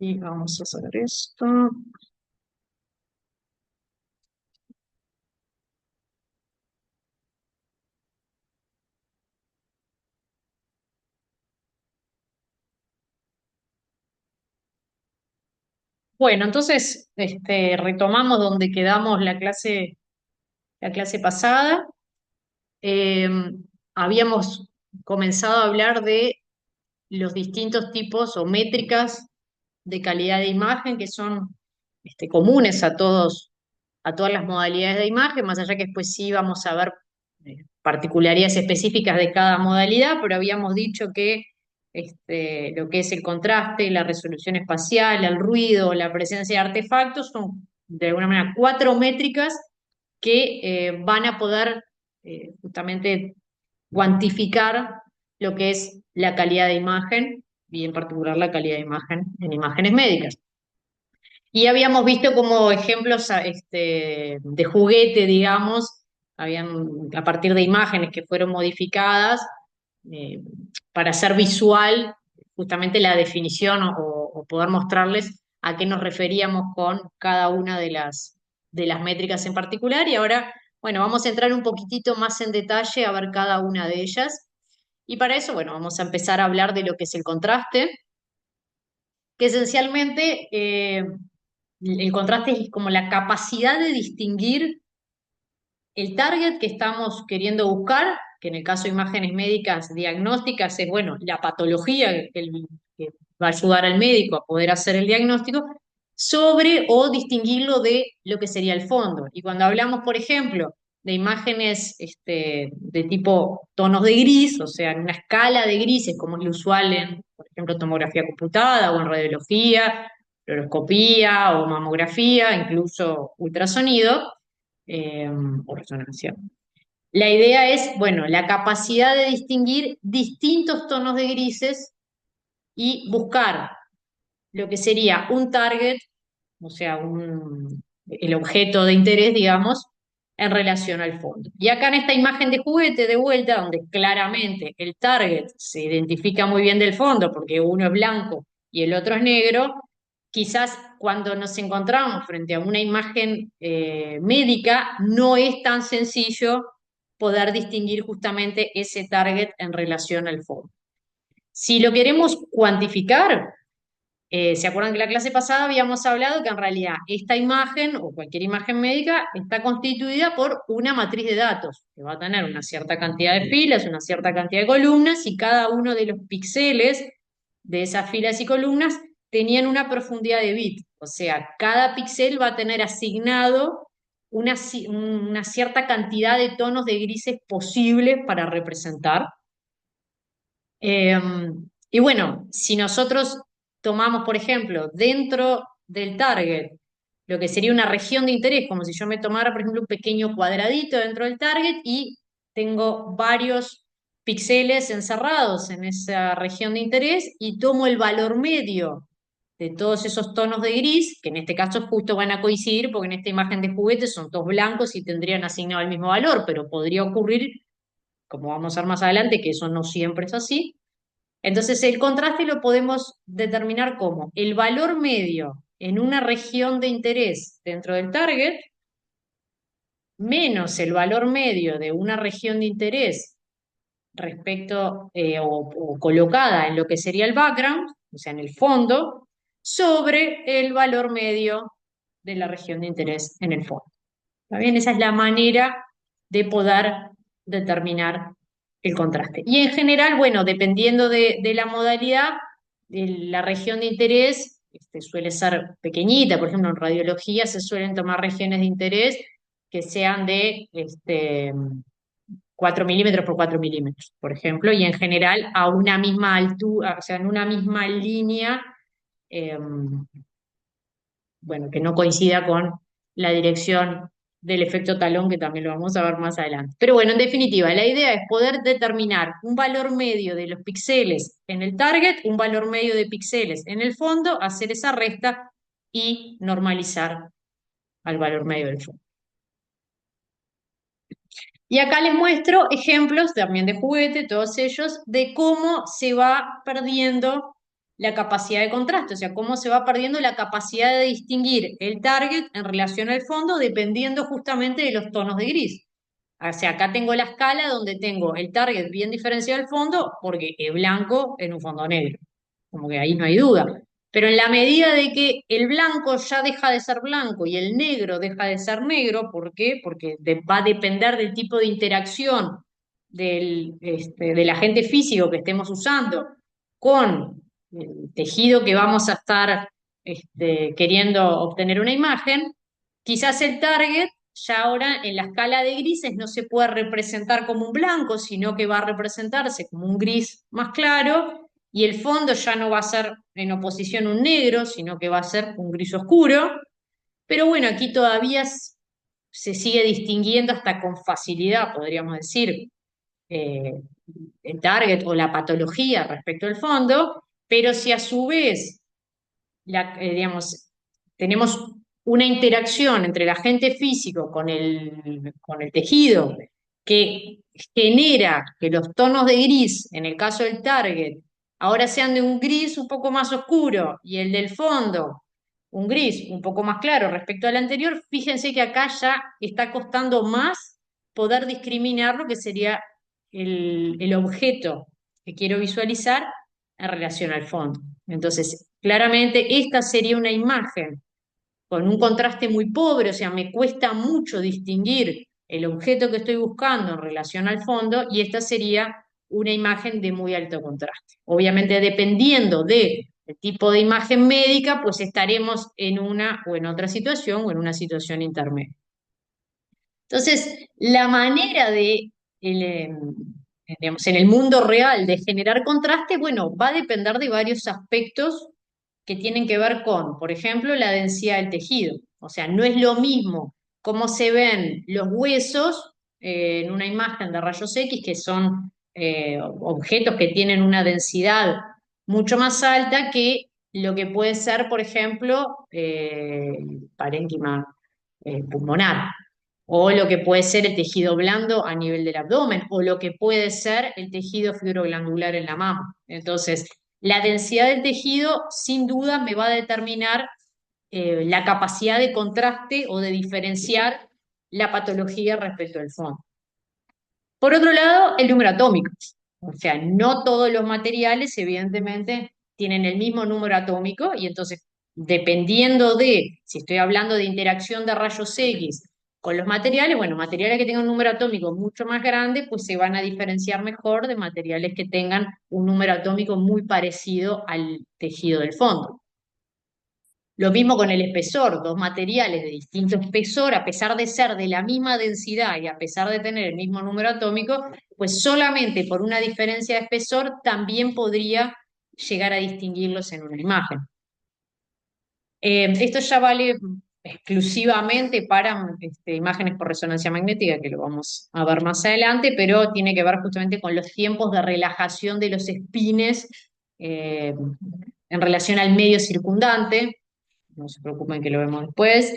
Y vamos a hacer esto. Bueno, entonces retomamos donde quedamos la clase pasada. Eh, Habíamos comenzado a hablar de los distintos tipos o métricas de calidad de imagen que son comunes a todas las modalidades de imagen, más allá que después sí vamos a ver particularidades específicas de cada modalidad, pero habíamos dicho que lo que es el contraste, la resolución espacial, el ruido, la presencia de artefactos son de alguna manera cuatro métricas que van a poder justamente cuantificar lo que es la calidad de imagen y en particular la calidad de imagen en imágenes médicas. Y habíamos visto como ejemplos de juguete, digamos, habían a partir de imágenes que fueron modificadas eh, para hacer visual justamente la definición o poder mostrarles a qué nos referíamos con cada una de las métricas en particular. Y ahora, bueno, vamos a entrar un poquitito más en detalle a ver cada una de ellas. Y para eso, bueno, vamos a empezar a hablar de lo que es el contraste, que esencialmente el contraste es como la capacidad de distinguir el target que estamos queriendo buscar, que en el caso de imágenes médicas diagnósticas es, bueno, la patología que va a ayudar al médico a poder hacer el diagnóstico, sobre o distinguirlo de lo que sería el fondo. Y cuando hablamos, por ejemplo, de imágenes de tipo tonos de gris, o sea, en una escala de grises, como es lo usual en, por ejemplo, tomografía computada o en radiología, fluoroscopía o mamografía, incluso ultrasonido, o resonancia. La idea es, bueno, la capacidad de distinguir distintos tonos de grises y buscar lo que sería un target, o sea, el objeto de interés, digamos, en relación al fondo. Y acá en esta imagen de juguete de vuelta, donde claramente el target se identifica muy bien del fondo, porque uno es blanco y el otro es negro, quizás cuando nos encontramos frente a una imagen médica, no es tan sencillo poder distinguir justamente ese target en relación al fondo. Si lo queremos cuantificar, ¿se acuerdan que la clase pasada habíamos hablado que en realidad esta imagen o cualquier imagen médica está constituida por una matriz de datos que va a tener una cierta cantidad de filas, una cierta cantidad de columnas y cada uno de los píxeles de esas filas y columnas tenían una profundidad de bit? O sea, cada píxel va a tener asignado una cierta cantidad de tonos de grises posibles para representar. Eh, y bueno, si nosotros tomamos, por ejemplo, dentro del target, lo que sería una región de interés, como si yo me tomara, por ejemplo, un pequeño cuadradito dentro del target y tengo varios píxeles encerrados en esa región de interés y tomo el valor medio de todos esos tonos de gris, que en este caso justo van a coincidir porque en esta imagen de juguete son todos blancos y tendrían asignado el mismo valor, pero podría ocurrir, como vamos a ver más adelante, que eso no siempre es así. Entonces, el contraste lo podemos determinar como el valor medio en una región de interés dentro del target menos el valor medio de una región de interés respecto o colocada en lo que sería el background, o sea, en el fondo, sobre el valor medio de la región de interés en el fondo. ¿Está bien? Esa es la manera de poder determinar el contraste. Y en general, bueno, dependiendo de la modalidad, la región de interés suele ser pequeñita. Por ejemplo, en radiología se suelen tomar regiones de interés que sean de 4 milímetros por 4 milímetros, por ejemplo, y en general a una misma altura, o sea, en una misma línea, eh, bueno, que no coincida con la dirección del efecto talón, que también lo vamos a ver más adelante. Pero bueno, en definitiva, la idea es poder determinar un valor medio de los píxeles en el target, un valor medio de píxeles en el fondo, hacer esa resta y normalizar al valor medio del fondo. Y acá les muestro ejemplos también de juguete, todos ellos, de cómo se va perdiendo. la capacidad de contraste, o sea, cómo se va perdiendo la capacidad de distinguir el target en relación al fondo dependiendo justamente de los tonos de gris. O sea, acá tengo la escala donde tengo el target bien diferenciado del fondo porque es blanco en un fondo negro. Como que ahí no hay duda. Pero en la medida de que el blanco ya deja de ser blanco y el negro deja de ser negro, ¿por qué? Porque va a depender del tipo de interacción del agente físico que estemos usando con el tejido que vamos a estar queriendo obtener una imagen, quizás el target ya ahora en la escala de grises no se puede representar como un blanco, sino que va a representarse como un gris más claro, y el fondo ya no va a ser en oposición un negro, sino que va a ser un gris oscuro. Pero bueno, aquí todavía se sigue distinguiendo hasta con facilidad, podríamos decir, eh, el target o la patología respecto al fondo, pero si a su vez digamos, tenemos una interacción entre el agente físico con el tejido que genera que los tonos de gris, en el caso del target, ahora sean de un gris un poco más oscuro y el del fondo un gris un poco más claro respecto al anterior, fíjense que acá ya está costando más poder discriminar lo que sería el objeto que quiero visualizar en relación al fondo. Entonces, claramente esta sería una imagen con un contraste muy pobre, o sea, me cuesta mucho distinguir el objeto que estoy buscando en relación al fondo y esta sería una imagen de muy alto contraste. Obviamente, dependiendo del tipo de imagen médica, pues estaremos en una o en otra situación o en una situación intermedia. Entonces, la manera digamos, en el mundo real de generar contraste, bueno, va a depender de varios aspectos que tienen que ver con, por ejemplo, la densidad del tejido. O sea, no es lo mismo cómo se ven los huesos en una imagen de rayos X, que son objetos que tienen una densidad mucho más alta que lo que puede ser, por ejemplo, parénquima pulmonar o lo que puede ser el tejido blando a nivel del abdomen, o lo que puede ser el tejido fibroglandular en la mama. Entonces, la densidad del tejido, sin duda, me va a determinar la capacidad de contraste o de diferenciar la patología respecto al fondo. Por otro lado, el número atómico. O sea, no todos los materiales, evidentemente, tienen el mismo número atómico y entonces, dependiendo de si estoy hablando de interacción de rayos X con los materiales, bueno, materiales que tengan un número atómico mucho más grande, pues se van a diferenciar mejor de materiales que tengan un número atómico muy parecido al tejido del fondo. Lo mismo con el espesor, dos materiales de distinto espesor, a pesar de ser de la misma densidad y a pesar de tener el mismo número atómico, pues solamente por una diferencia de espesor también podría llegar a distinguirlos en una imagen. Esto ya vale exclusivamente para imágenes por resonancia magnética, que lo vamos a ver más adelante, pero tiene que ver justamente con los tiempos de relajación de los espines en relación al medio circundante. No se preocupen que lo vemos después.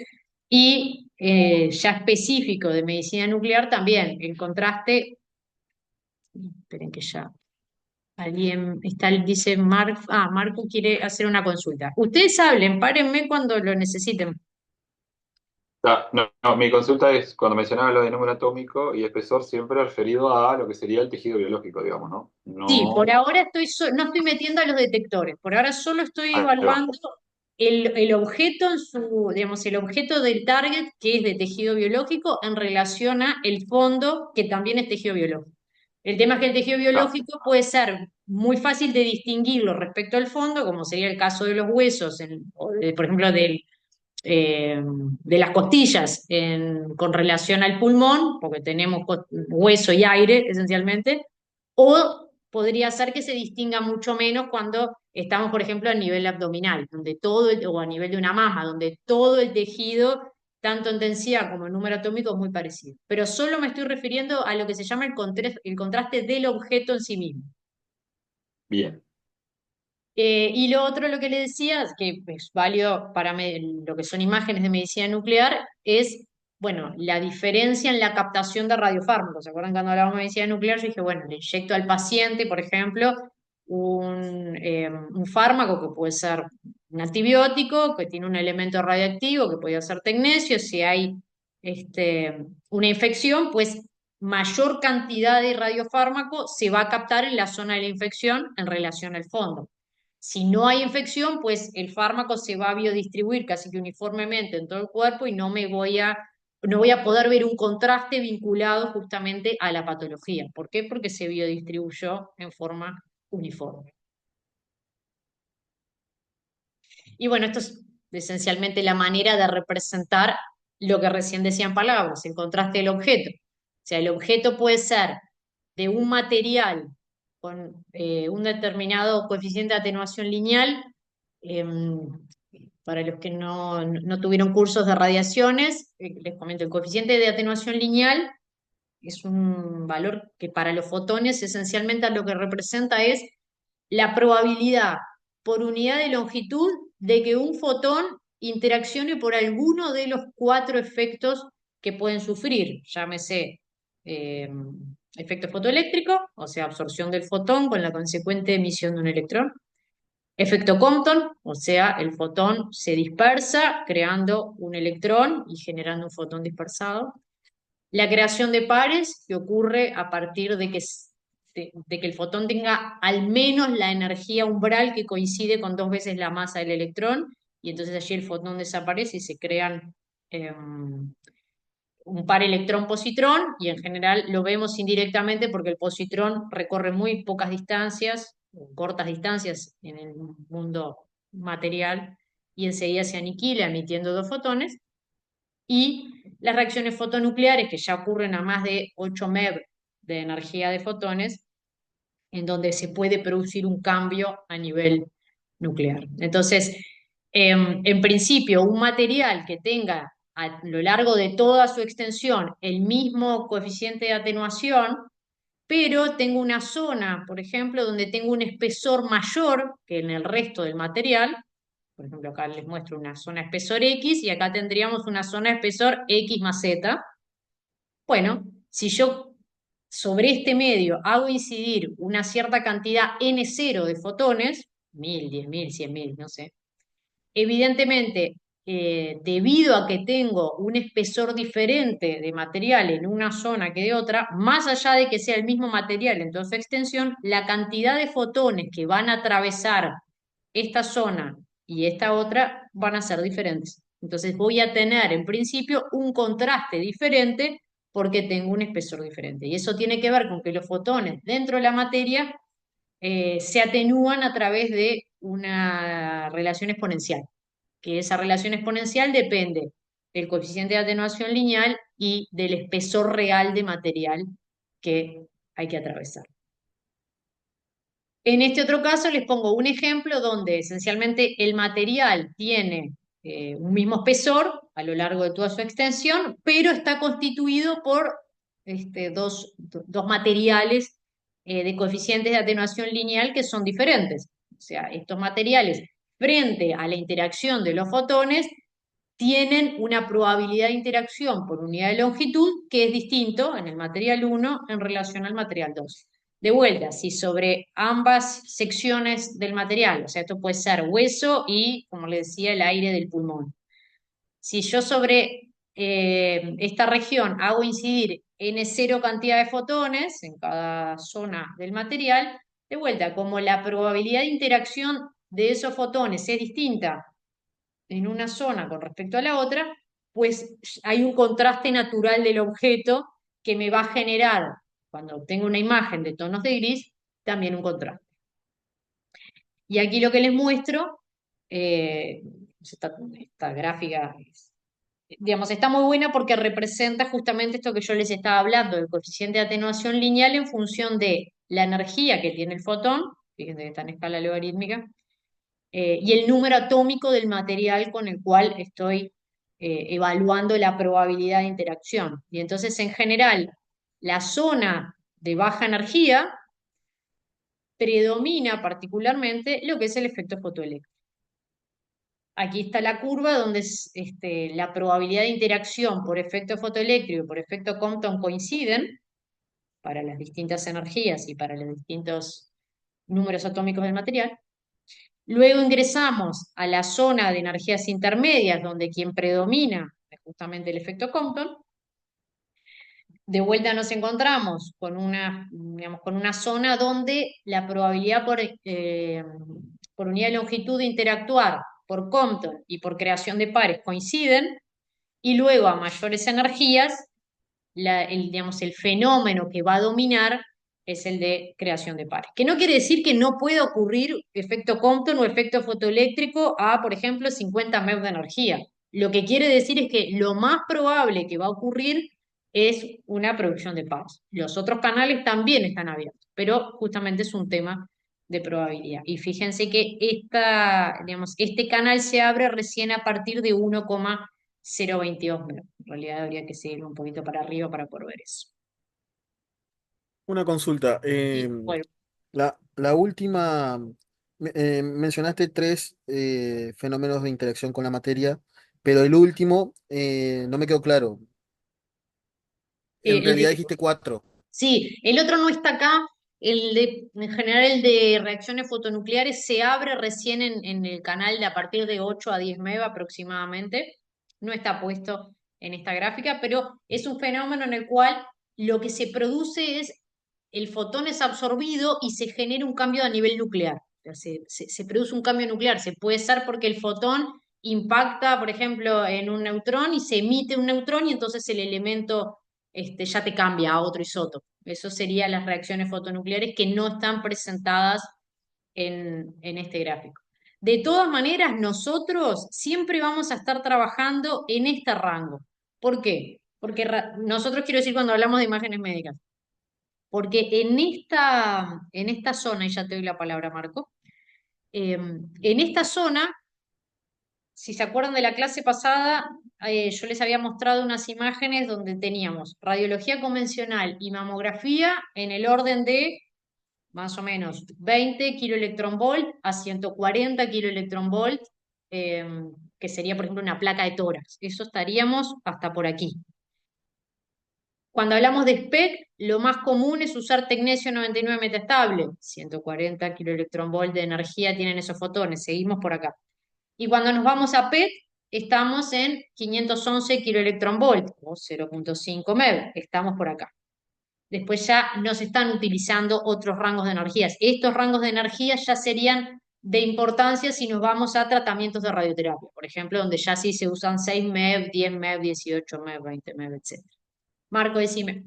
Y ya específico de medicina nuclear también, el contraste, esperen que ya alguien está, dice Marco quiere hacer una consulta. Ustedes hablen, párenme cuando lo necesiten. No, no, mi consulta es cuando mencionaba lo de número atómico y espesor, siempre referido a lo que sería el tejido biológico, digamos, ¿no? Sí, por No. ahora no estoy metiendo a los detectores, por ahora solo estoy Ahí va. evaluando el objeto en su, digamos, el objeto del target que es de tejido biológico en relación a el fondo que también es tejido biológico. El tema es que el tejido Está. biológico puede ser muy fácil de distinguirlo respecto al fondo, como sería el caso de los huesos, por ejemplo, de las costillas con relación al pulmón, porque tenemos hueso y aire esencialmente, o podría ser que se distinga mucho menos cuando estamos, por ejemplo, a nivel abdominal, o a nivel de una mama, donde todo el tejido, tanto en densidad como en número atómico, es muy parecido. Pero solo me estoy refiriendo a lo que se llama el contraste del objeto en sí mismo. Bien. Y lo otro, lo que le decía, que es válido para lo que son imágenes de medicina nuclear, es, bueno, la diferencia en la captación de radiofármacos. ¿Se acuerdan cuando hablábamos de medicina nuclear? Yo dije, bueno, le inyecto al paciente, por ejemplo, un fármaco que puede ser un antibiótico, que tiene un elemento radioactivo, que puede ser tecnecio. Si hay una infección, pues mayor cantidad de radiofármaco se va a captar en la zona de la infección en relación al fondo. Si no hay infección, pues el fármaco se va a biodistribuir casi que uniformemente en todo el cuerpo y no voy a poder ver un contraste vinculado justamente a la patología. ¿Por qué? Porque se biodistribuyó en forma uniforme. Y bueno, esto es esencialmente la manera de representar lo que recién decían palabras, el contraste del objeto. O sea, el objeto puede ser de un material con un determinado coeficiente de atenuación lineal. Para los que no tuvieron cursos de radiaciones, les comento, el coeficiente de atenuación lineal es un valor que para los fotones esencialmente lo que representa es la probabilidad por unidad de longitud de que un fotón interaccione por alguno de los cuatro efectos que pueden sufrir, llámese eh, efecto fotoeléctrico, o sea, absorción del fotón con la consecuente emisión de un electrón; efecto Compton, o sea, el fotón se dispersa creando un electrón y generando un fotón dispersado; la creación de pares, que ocurre a partir de que el fotón tenga al menos la energía umbral que coincide con dos veces la masa del electrón, y entonces allí el fotón desaparece y se crean un par electrón-positrón, y en general lo vemos indirectamente porque el positrón recorre muy pocas distancias, cortas distancias en el mundo material, y enseguida se aniquila emitiendo dos fotones. Y las reacciones fotonucleares, que ya ocurren a más de 8 MeV de energía de fotones, en donde se puede producir un cambio a nivel nuclear. Entonces, en principio, un material que tenga a lo largo de toda su extensión el mismo coeficiente de atenuación, pero tengo una zona, por ejemplo, donde tengo un espesor mayor que en el resto del material. Por ejemplo, acá les muestro una zona espesor X y acá tendríamos una zona espesor X más Z. Bueno, si yo sobre este medio hago incidir una cierta cantidad N0 de fotones, 1000, 10.000, 100.000, no sé, evidentemente, debido a que tengo un espesor diferente de material en una zona que de otra, más allá de que sea el mismo material en toda su extensión, la cantidad de fotones que van a atravesar esta zona y esta otra van a ser diferentes. Entonces voy a tener en principio un contraste diferente porque tengo un espesor diferente. Y eso tiene que ver con que los fotones dentro de la materia se atenúan a través de una relación exponencial, que esa relación exponencial depende del coeficiente de atenuación lineal y del espesor real de material que hay que atravesar. En este otro caso les pongo un ejemplo donde esencialmente el material tiene un mismo espesor a lo largo de toda su extensión, pero está constituido por dos materiales de coeficientes de atenuación lineal que son diferentes. O sea, estos materiales, frente a la interacción de los fotones, tienen una probabilidad de interacción por unidad de longitud que es distinto en el material 1 en relación al material 2. De vuelta, si sobre ambas secciones del material, o sea, esto puede ser hueso y, como le decía, el aire del pulmón. Si yo sobre esta región hago incidir N0 cantidad de fotones en cada zona del material, de vuelta, como la probabilidad de interacción de esos fotones es distinta en una zona con respecto a la otra, pues hay un contraste natural del objeto que me va a generar, cuando obtengo una imagen de tonos de gris, también un contraste. Y aquí lo que les muestro, eh, esta gráfica, digamos, está muy buena porque representa justamente esto que yo les estaba hablando, el coeficiente de atenuación lineal en función de la energía que tiene el fotón, fíjense que está en escala logarítmica, y el número atómico del material con el cual estoy evaluando la probabilidad de interacción. Y entonces, en general, la zona de baja energía predomina particularmente lo que es el efecto fotoeléctrico. Aquí está la curva donde la probabilidad de interacción por efecto fotoeléctrico y por efecto Compton coinciden para las distintas energías y para los distintos números atómicos del material. Luego ingresamos a la zona de energías intermedias, donde quien predomina es justamente el efecto Compton. De vuelta nos encontramos con una, digamos, con una zona donde la probabilidad por unidad de longitud de interactuar por Compton y por creación de pares coinciden, y luego a mayores energías, digamos, el fenómeno que va a dominar es el de creación de pares. Que no quiere decir que no pueda ocurrir efecto Compton o efecto fotoeléctrico a, por ejemplo, 50 MeV de energía. Lo que quiere decir es que lo más probable que va a ocurrir es una producción de pares. Los otros canales también están abiertos, pero justamente es un tema de probabilidad. Y fíjense que digamos, este canal se abre recién a partir de 1,022 metros. En realidad habría que seguir un poquito para arriba para poder ver eso. Una consulta. Y bueno, La última, mencionaste tres fenómenos de interacción con la materia, pero el último no me quedó claro. En el realidad de, dijiste cuatro. sí, el otro no está acá. En general, el de reacciones fotonucleares se abre recién en el canal de a partir de 8 a 10 MeV aproximadamente. No está puesto en esta gráfica, pero es un fenómeno en el cual lo que se produce es el fotón es absorbido y se genera un cambio a nivel nuclear. O sea, se produce un cambio nuclear. Se puede ser porque el fotón impacta, por ejemplo, en un neutrón y se emite un neutrón y entonces el elemento ya te cambia a otro isótopo. Eso serían las reacciones fotonucleares que no están presentadas en este gráfico. De todas maneras, nosotros siempre vamos a estar trabajando en este rango. ¿Por qué? Porque nosotros, quiero decir, cuando hablamos de imágenes médicas, porque en esta zona, y ya te doy la palabra, Marco, en esta zona, si se acuerdan de la clase pasada, yo les había mostrado unas imágenes donde teníamos radiología convencional y mamografía en el orden de más o menos 20 kiloelectronvolt a 140 kiloelectronvolt, eh, que sería, por ejemplo, una placa de tórax. Eso estaríamos hasta por aquí. Cuando hablamos de SPEC, lo más común es usar tecnesio 99 metastable. 140 kiloelectronvolt de energía tienen esos fotones. Seguimos por acá. Y cuando nos vamos a PET, estamos en 511 kiloelectronvolt o 0,5 MeV. Estamos por acá. Después ya no se están utilizando otros rangos de energías. Estos rangos de energía ya serían de importancia si nos vamos a tratamientos de radioterapia, por ejemplo, donde ya sí se usan 6 MeV, 10 MeV, 18 MeV, 20 MeV, etc. Marco, decime.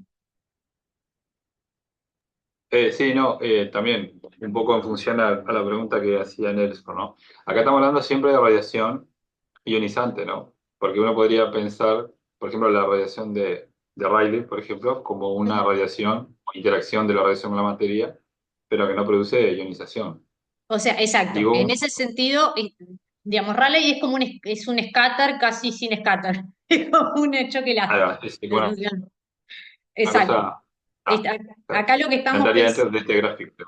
Sí, no, también un poco en función a la pregunta que hacía Nelson, ¿no? Acá estamos hablando siempre de radiación ionizante, ¿no? Porque uno podría pensar, por ejemplo, la radiación de Rayleigh, por ejemplo, como una radiación o interacción de la radiación con la materia, pero que no produce ionización. O sea, exacto. Digo, En ese sentido, digamos, Raleigh es como es un scatter casi sin scatter. Es como un choque láser. bueno, una Exacto. cosa, Está- claro, Acá lo que no estamos entraría pensando dentro de este gráfico.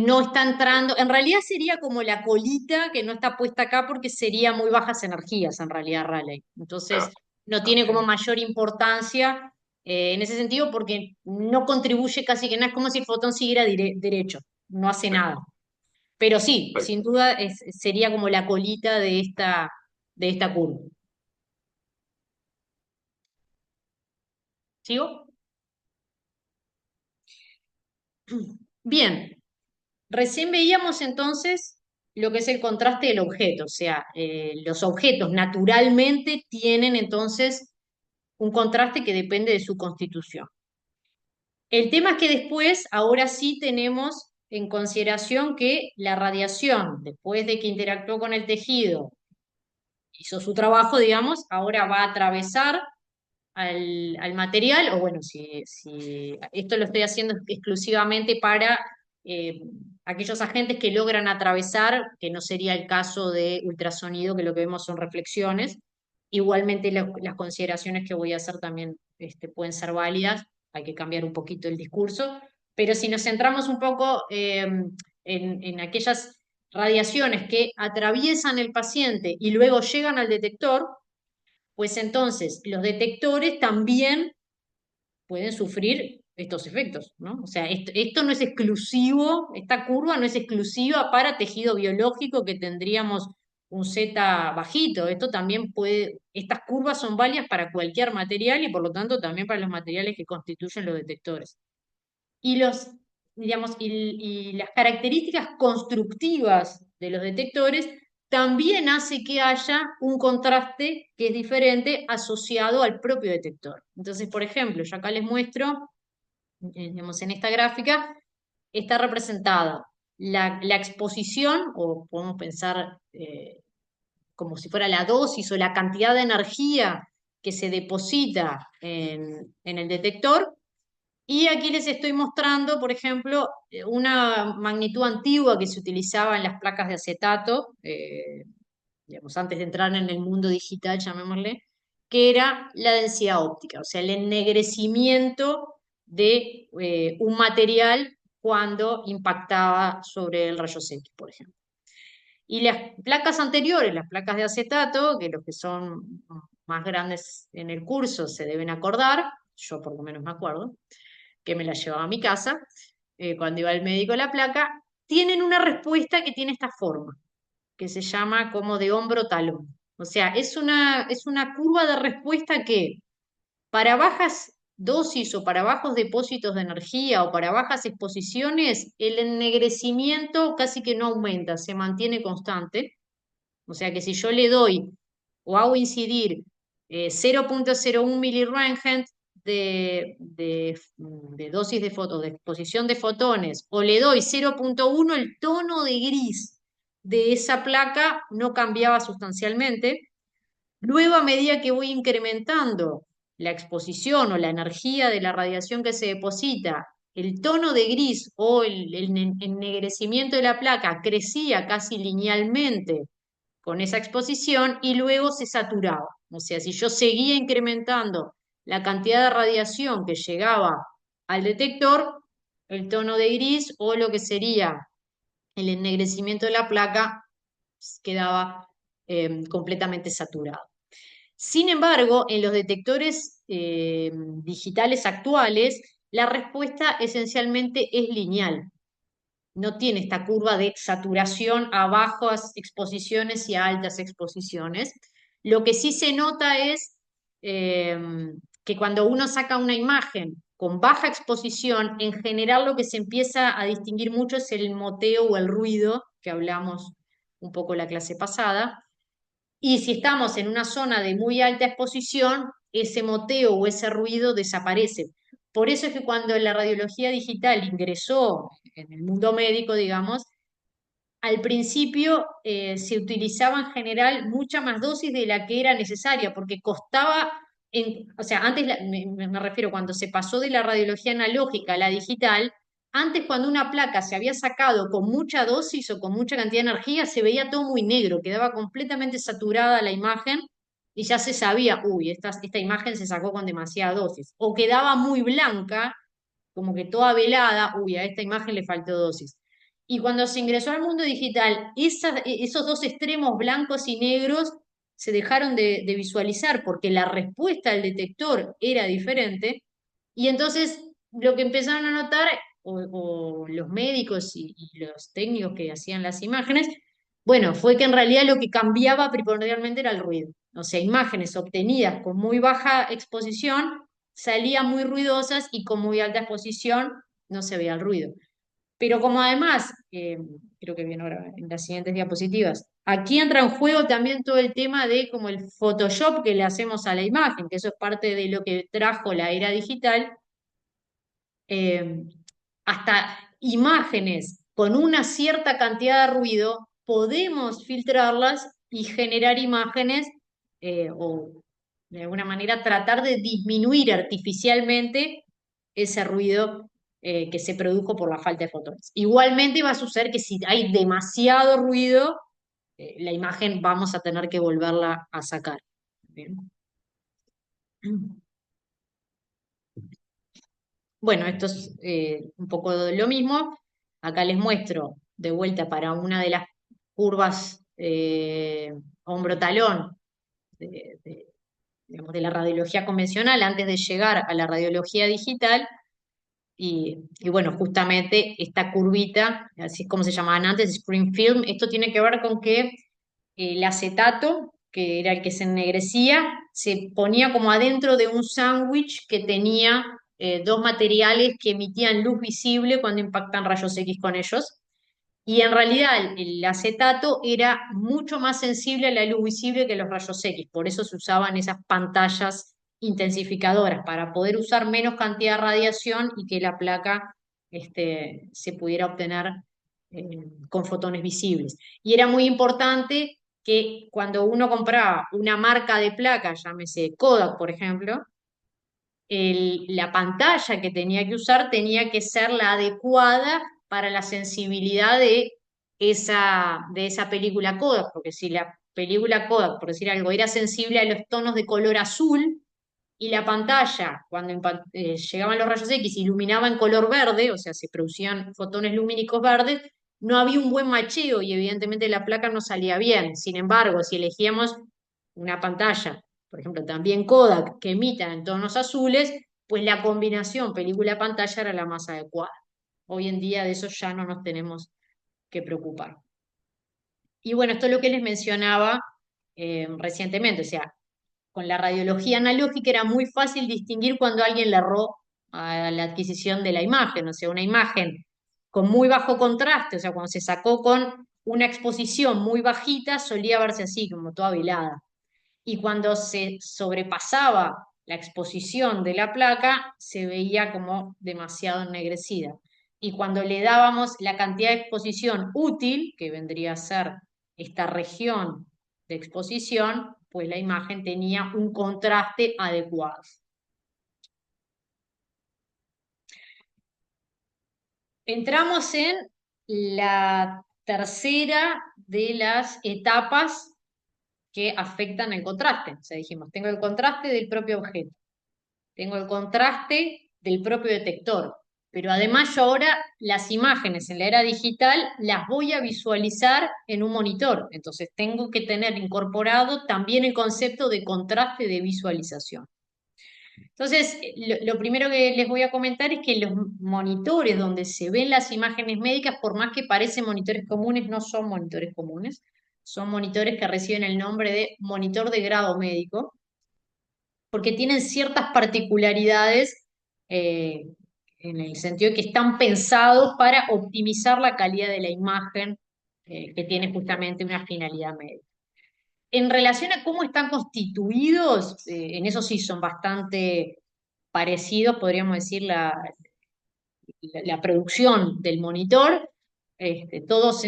no está entrando, en realidad sería como la colita que no está puesta acá porque sería muy bajas energías en realidad Raleigh. Entonces Claro, no claro, tiene como mayor importancia en ese sentido porque no contribuye casi que nada, es como si el fotón siguiera derecho, no hace nada. Pero sí, sin perfecto. duda sería como la colita de esta curva. ¿Sigo? Bien, recién veíamos entonces lo que es el contraste del objeto, o sea, los objetos naturalmente tienen entonces un contraste que depende de su constitución. El tema es que después, ahora sí tenemos en consideración que la radiación, después de que interactuó con el tejido, hizo su trabajo, digamos, ahora va a atravesar al material, o bueno, si esto lo estoy haciendo exclusivamente para eh, aquellos agentes que logran atravesar, que no sería el caso de ultrasonido, que lo que vemos son reflexiones. Igualmente las consideraciones que voy a hacer también pueden ser válidas, hay que cambiar un poquito el discurso, pero si nos centramos un poco en aquellas radiaciones que atraviesan el paciente y luego llegan al detector, pues entonces los detectores también pueden sufrir estos efectos, ¿no? O sea, esto no es exclusivo, esta curva no es exclusiva para tejido biológico que tendríamos un Z bajito. Esto también puede, estas curvas son válidas para cualquier material y por lo tanto también para los materiales que constituyen los detectores. Y y las características constructivas de los detectores también hace que haya un contraste que es diferente asociado al propio detector. Entonces, por ejemplo, yo acá les muestro en esta gráfica, está representada la exposición, o podemos pensar como si fuera la dosis o la cantidad de energía que se deposita en el detector. Y aquí les estoy mostrando, por ejemplo, una magnitud antigua que se utilizaba en las placas de acetato, antes de entrar en el mundo digital, llamémosle, que era la densidad óptica, o sea, el ennegrecimiento de un material cuando impactaba sobre el rayos X, por ejemplo. Y las placas anteriores, las placas de acetato, que los que son más grandes en el curso se deben acordar, yo por lo menos me acuerdo, que me la llevaba a mi casa, cuando iba al médico la placa, tienen una respuesta que tiene esta forma que se llama como de hombro-talón. O sea, es una curva de respuesta que para bajas dosis o para bajos depósitos de energía o para bajas exposiciones, el ennegrecimiento casi que no aumenta, se mantiene constante. O sea que si yo le doy o hago incidir 0,01 milirentgen de dosis de fotos, de exposición de fotones, o le doy 0,1, el tono de gris de esa placa no cambiaba sustancialmente. Luego, a medida que voy incrementando la exposición o la energía de la radiación que se deposita, el tono de gris o el ennegrecimiento de la placa crecía casi linealmente con esa exposición y luego se saturaba. O sea, si yo seguía incrementando la cantidad de radiación que llegaba al detector, el tono de gris o lo que sería el ennegrecimiento de la placa quedaba completamente saturado. Sin embargo, en los detectores digitales actuales, la respuesta esencialmente es lineal. No tiene esta curva de saturación a bajas exposiciones y a altas exposiciones. Lo que sí se nota es eh, que cuando uno saca una imagen con baja exposición, en general lo que se empieza a distinguir mucho es el moteo o el ruido, que hablamos un poco la clase pasada, y si estamos en una zona de muy alta exposición, ese moteo o ese ruido desaparece. Por eso es que cuando la radiología digital ingresó en el mundo médico, digamos, al principio se utilizaba en general mucha más dosis de la que era necesaria, porque costaba, o sea, antes, me refiero, cuando se pasó de la radiología analógica a la digital, antes cuando una placa se había sacado con mucha dosis o con mucha cantidad de energía, se veía todo muy negro, quedaba completamente saturada la imagen y ya se sabía, uy, esta imagen se sacó con demasiada dosis, o quedaba muy blanca, como que toda velada, uy, a esta imagen le faltó dosis. Y cuando se ingresó al mundo digital, esos dos extremos blancos y negros se dejaron de visualizar porque la respuesta al detector era diferente. Y entonces lo que empezaron a notar, o los médicos y los técnicos que hacían las imágenes, bueno, fue que en realidad lo que cambiaba primordialmente era el ruido. O sea, imágenes obtenidas con muy baja exposición salían muy ruidosas y con muy alta exposición no se veía el ruido. Pero como además, creo que viene ahora en las siguientes diapositivas, aquí entra en juego también todo el tema de como el Photoshop que le hacemos a la imagen, que eso es parte de lo que trajo la era digital, eh, hasta imágenes con una cierta cantidad de ruido, podemos filtrarlas y generar imágenes o de alguna manera tratar de disminuir artificialmente ese ruido que se produjo por la falta de fotones. Igualmente va a suceder que si hay demasiado ruido, la imagen vamos a tener que volverla a sacar. Bien. Bueno, esto es un poco de lo mismo. Acá les muestro de vuelta para una de las curvas hombro-talón digamos, de la radiología convencional antes de llegar a la radiología digital. y bueno, justamente esta curvita, así es como se llamaban antes, screen film, esto tiene que ver con que el acetato, que era el que se ennegrecía, se ponía como adentro de un sándwich que tenía dos materiales que emitían luz visible cuando impactan rayos X con ellos. Y en realidad el acetato era mucho más sensible a la luz visible que los rayos X, por eso se usaban esas pantallas intensificadoras, para poder usar menos cantidad de radiación y que la placa se pudiera obtener con fotones visibles. Y era muy importante que cuando uno compraba una marca de placa, llámese Kodak, por ejemplo, la pantalla que tenía que usar tenía que ser la adecuada para la sensibilidad de esa película Kodak, porque si la película Kodak, por decir algo, era sensible a los tonos de color azul y la pantalla, cuando llegaban los rayos X, iluminaba en color verde, o sea, se producían fotones lumínicos verdes, no había un buen macheo y evidentemente la placa no salía bien. Sin embargo, si elegíamos una pantalla, por ejemplo, también Kodak, que emita en tonos azules, pues la combinación película-pantalla era la más adecuada. Hoy en día de eso ya no nos tenemos que preocupar. Y bueno, esto es lo que les mencionaba recientemente, o sea, con la radiología analógica era muy fácil distinguir cuando alguien le erró a la adquisición de la imagen, o sea, una imagen con muy bajo contraste, o sea, cuando se sacó con una exposición muy bajita, solía verse así, como toda velada. Y cuando se sobrepasaba la exposición de la placa, se veía como demasiado ennegrecida. Y cuando le dábamos la cantidad de exposición útil, que vendría a ser esta región de exposición, pues la imagen tenía un contraste adecuado. Entramos en la tercera de las etapas que afectan el contraste. O sea, dijimos, tengo el contraste del propio objeto, tengo el contraste del propio detector, pero además yo ahora las imágenes en la era digital las voy a visualizar en un monitor, entonces tengo que tener incorporado también el concepto de contraste de visualización. Entonces, lo primero que les voy a comentar es que los monitores donde se ven las imágenes médicas, por más que parecen monitores comunes, no son monitores comunes, son monitores que reciben el nombre de monitor de grado médico, porque tienen ciertas particularidades eh, en el sentido de que están pensados para optimizar la calidad de la imagen que tiene justamente una finalidad médica. En relación a cómo están constituidos, en eso sí son bastante parecidos, podríamos decir, la producción del monitor. Todos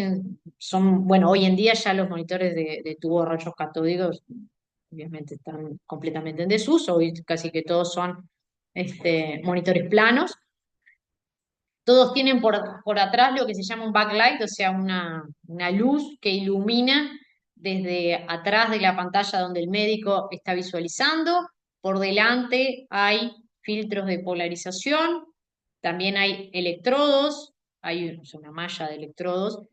son, bueno, hoy en día ya los monitores de tubo de rayos catódicos obviamente están completamente en desuso, hoy casi que todos son monitores planos. Todos tienen por atrás lo que se llama un backlight, o sea, una luz que ilumina desde atrás de la pantalla donde el médico está visualizando. Por delante hay filtros de polarización, también hay electrodos, hay una malla de electrodos.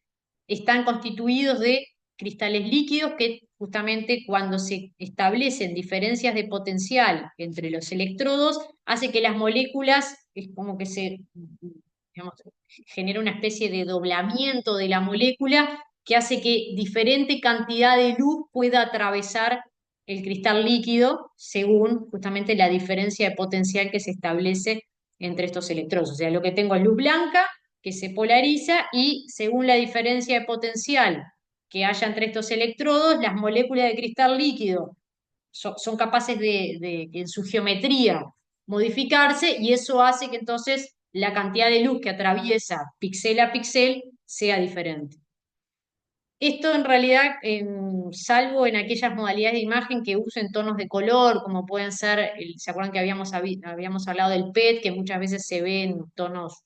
Están constituidos de cristales líquidos que justamente cuando se establecen diferencias de potencial entre los electrodos, hace que las moléculas, es como que digamos, genera una especie de doblamiento de la molécula que hace que diferente cantidad de luz pueda atravesar el cristal líquido según justamente la diferencia de potencial que se establece entre estos electrodos. O sea, lo que tengo es luz blanca que se polariza y según la diferencia de potencial que haya entre estos electrodos, las moléculas de cristal líquido son capaces en su geometría modificarse y eso hace que entonces la cantidad de luz que atraviesa píxel a píxel sea diferente. Esto en realidad, salvo en aquellas modalidades de imagen que usen tonos de color, como pueden ser, ¿se acuerdan que habíamos hablado del PET, que muchas veces se ve en tonos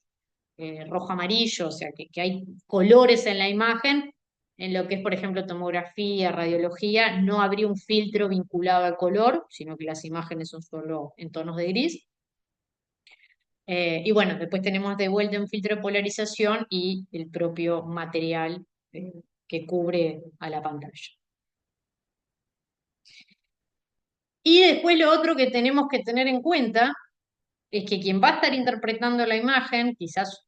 rojo-amarillo, o sea, que hay colores en la imagen? En lo que es, por ejemplo, tomografía, radiología, no habría un filtro vinculado al color, sino que las imágenes son solo en tonos de gris. Y bueno, después tenemos de vuelta un filtro de polarización y el propio material que cubre a la pantalla. Y después lo otro que tenemos que tener en cuenta es que quien va a estar interpretando la imagen, quizás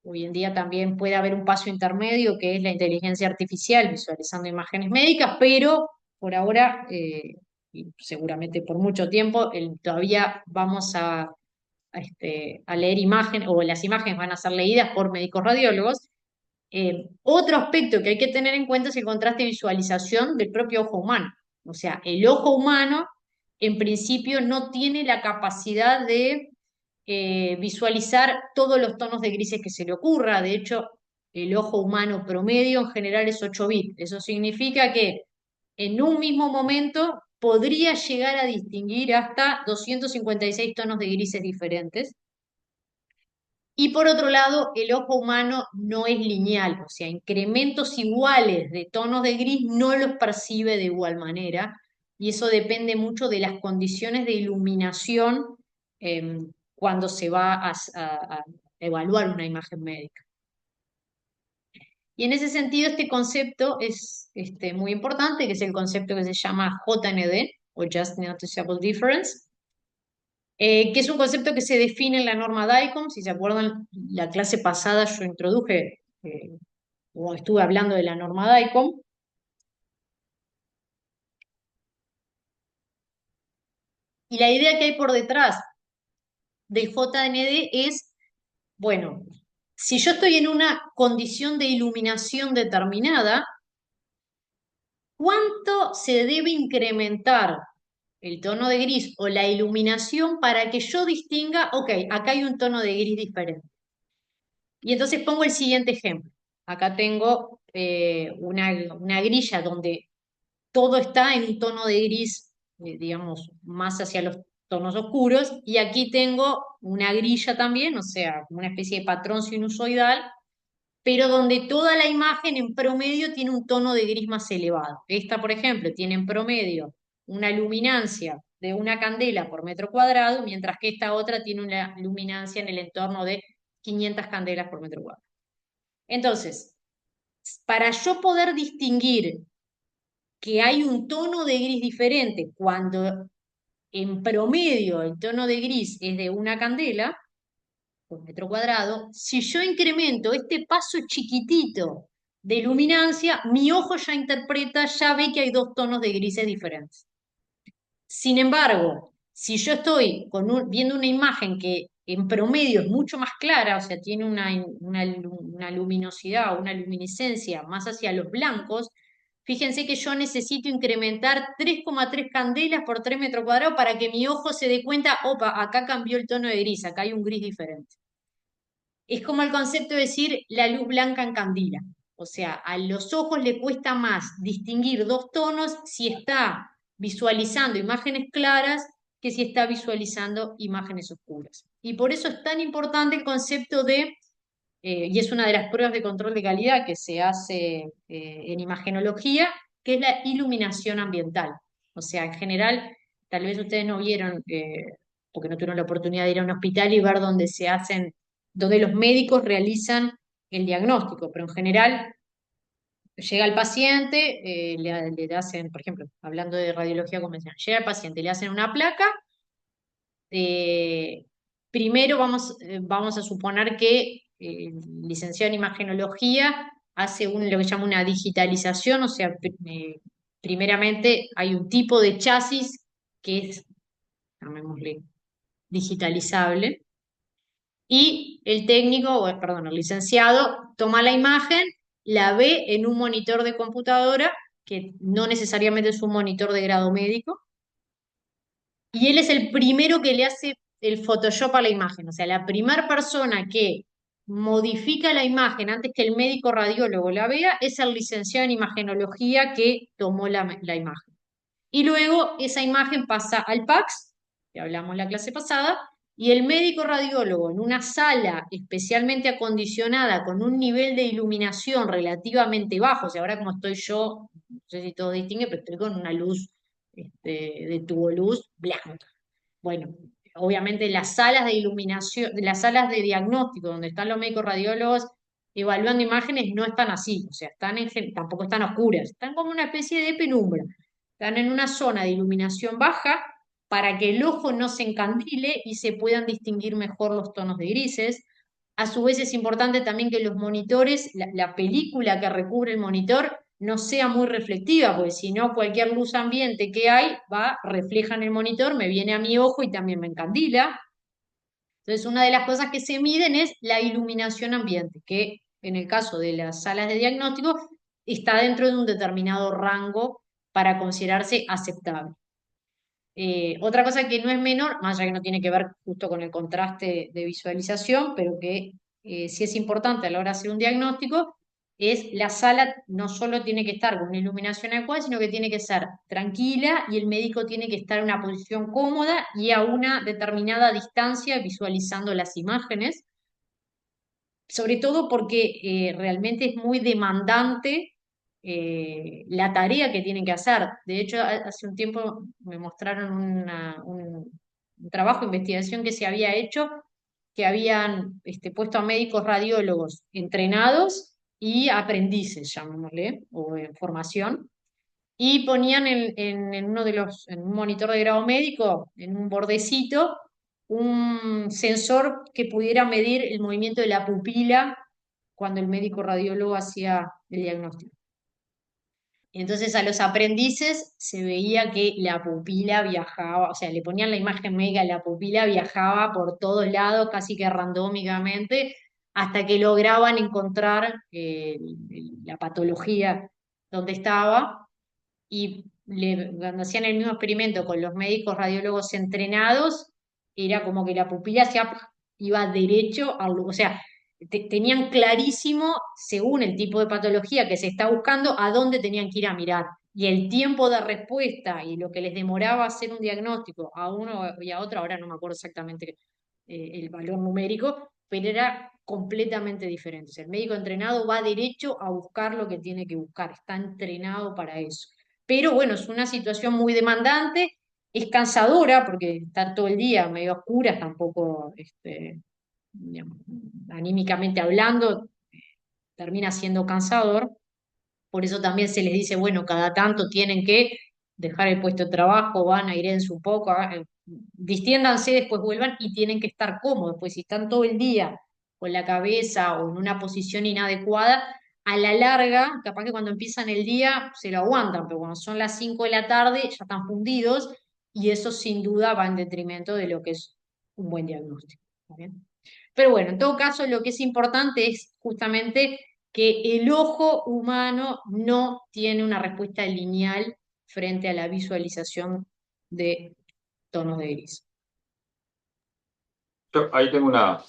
hoy en día también puede haber un paso intermedio que es la inteligencia artificial visualizando imágenes médicas, pero por ahora, y seguramente por mucho tiempo, todavía vamos a leer imágenes, o las imágenes van a ser leídas por médicos radiólogos. Otro aspecto que hay que tener en cuenta es el contraste de visualización del propio ojo humano. O sea, el ojo humano en principio no tiene la capacidad de visualizar todos los tonos de grises que se le ocurra. De hecho, el ojo humano promedio en general es 8 bits. Eso significa que en un mismo momento podría llegar a distinguir hasta 256 tonos de grises diferentes. Y por otro lado, el ojo humano no es lineal, o sea, incrementos iguales de tonos de gris no los percibe de igual manera, y eso depende mucho de las condiciones de iluminación cuando se va a evaluar una imagen médica. Y en ese sentido, este concepto es muy importante, que es el concepto que se llama JND, o Just Noticeable Difference, que es un concepto que se define en la norma DICOM. Si se acuerdan, la clase pasada yo introduje, o estuve hablando de la norma DICOM, y la idea que hay por detrás del JND es, bueno, si yo estoy en una condición de iluminación determinada, ¿cuánto se debe incrementar el tono de gris o la iluminación para que yo distinga, ok, acá hay un tono de gris diferente? Y entonces pongo el siguiente ejemplo. Acá tengo una grilla donde todo está en un tono de gris, digamos, más hacia los tonos oscuros, y aquí tengo una grilla también, o sea, una especie de patrón sinusoidal, pero donde toda la imagen en promedio tiene un tono de gris más elevado. Esta, por ejemplo, tiene en promedio una luminancia de una candela por metro cuadrado, mientras que esta otra tiene una luminancia en el entorno de 500 candelas por metro cuadrado. Entonces, para yo poder distinguir que hay un tono de gris diferente cuando en promedio el tono de gris es de una candela por metro cuadrado, si yo incremento este paso chiquitito de luminancia, mi ojo ya interpreta, ya ve que hay dos tonos de grises diferentes. Sin embargo, si yo estoy viendo una imagen que en promedio es mucho más clara, o sea, tiene una luminosidad, una luminiscencia más hacia los blancos, fíjense que yo necesito incrementar 3,3 candelas por 3 metros cuadrados para que mi ojo se dé cuenta, opa, acá cambió el tono de gris, acá hay un gris diferente. Es como el concepto de decir la luz blanca encandila. O sea, a los ojos le cuesta más distinguir dos tonos si está visualizando imágenes claras que si está visualizando imágenes oscuras. Y por eso es tan importante el concepto de, y es una de las pruebas de control de calidad que se hace en imagenología, que es la iluminación ambiental. O sea, en general, tal vez ustedes no vieron, porque no tuvieron la oportunidad de ir a un hospital y ver dónde se hacen, donde los médicos realizan el diagnóstico, pero en general llega el paciente, le hacen, por ejemplo, hablando de radiología convencional, llega el paciente, le hacen una placa. eh, Primero vamos a suponer que el licenciado en imagenología hace lo que llama una digitalización, o sea, primeramente hay un tipo de chasis que es, llamémosle, digitalizable, y el técnico, perdón, el licenciado toma la imagen, la ve en un monitor de computadora, que no necesariamente es un monitor de grado médico, y él es el primero que le hace el Photoshop a la imagen. O sea, la primera persona que modifica la imagen antes que el médico radiólogo la vea es el licenciado en imagenología que tomó la imagen. Y luego esa imagen pasa al PACS, que hablamos la clase pasada, y el médico radiólogo en una sala especialmente acondicionada con un nivel de iluminación relativamente bajo, o sea, ahora como estoy yo, no sé si todos distinguen, pero estoy con una luz de tubo luz blanca. Bueno, obviamente las salas de iluminación, las salas de diagnóstico donde están los médicos radiólogos evaluando imágenes no están así, o sea, tampoco están oscuras, están como una especie de penumbra. Están en una zona de iluminación baja para que el ojo no se encandile y se puedan distinguir mejor los tonos de grises. A su vez es importante también que los monitores, la película que recubre el monitor, no sea muy reflectiva, porque si no, cualquier luz ambiente que hay refleja en el monitor, me viene a mi ojo y también me encandila. Entonces, una de las cosas que se miden es la iluminación ambiente, que en el caso de las salas de diagnóstico está dentro de un determinado rango para considerarse aceptable. Otra cosa que no es menor, más allá que no tiene que ver justo con el contraste de visualización, pero que sí es importante a la hora de hacer un diagnóstico, es la sala no solo tiene que estar con una iluminación adecuada, sino que tiene que ser tranquila y el médico tiene que estar en una posición cómoda y a una determinada distancia visualizando las imágenes, sobre todo porque realmente es muy demandante la tarea que tienen que hacer. De hecho, hace un tiempo me mostraron un trabajo de investigación que se había hecho, que habían puesto a médicos radiólogos entrenados y aprendices, llamémosle, o en formación, y ponían en uno de en un monitor de grado médico, en un bordecito, un sensor que pudiera medir el movimiento de la pupila cuando el médico radiólogo hacía el diagnóstico. Y entonces a los aprendices se veía que la pupila viajaba, o sea, le ponían la imagen médica, la pupila viajaba por todos lados, casi que randómicamente, hasta que lograban encontrar la patología donde estaba y cuando hacían el mismo experimento con los médicos radiólogos entrenados, era como que la pupila iba derecho al, o sea, tenían clarísimo, según el tipo de patología que se está buscando, a dónde tenían que ir a mirar. Y el tiempo de respuesta y lo que les demoraba hacer un diagnóstico a uno y a otro, ahora no me acuerdo exactamente el valor numérico, pero era completamente diferente. O sea, el médico entrenado va derecho a buscar lo que tiene que buscar, está entrenado para eso. Pero bueno, es una situación muy demandante, es cansadora porque estar todo el día medio oscuras tampoco, digamos, anímicamente hablando, termina siendo cansador. Por eso también se les dice, bueno, cada tanto tienen que dejar el puesto de trabajo, van a ir en su poco, distiéndanse, después vuelvan y tienen que estar cómodos, pues si están todo el día con la cabeza o en una posición inadecuada, a la larga, capaz que cuando empiezan el día se lo aguantan, pero cuando son las 5 de la tarde ya están fundidos y eso sin duda va en detrimento de lo que es un buen diagnóstico. ¿Está bien? Pero bueno, en todo caso, lo que es importante es justamente que el ojo humano no tiene una respuesta lineal frente a la visualización de tonos de gris. Yo ahí tengo una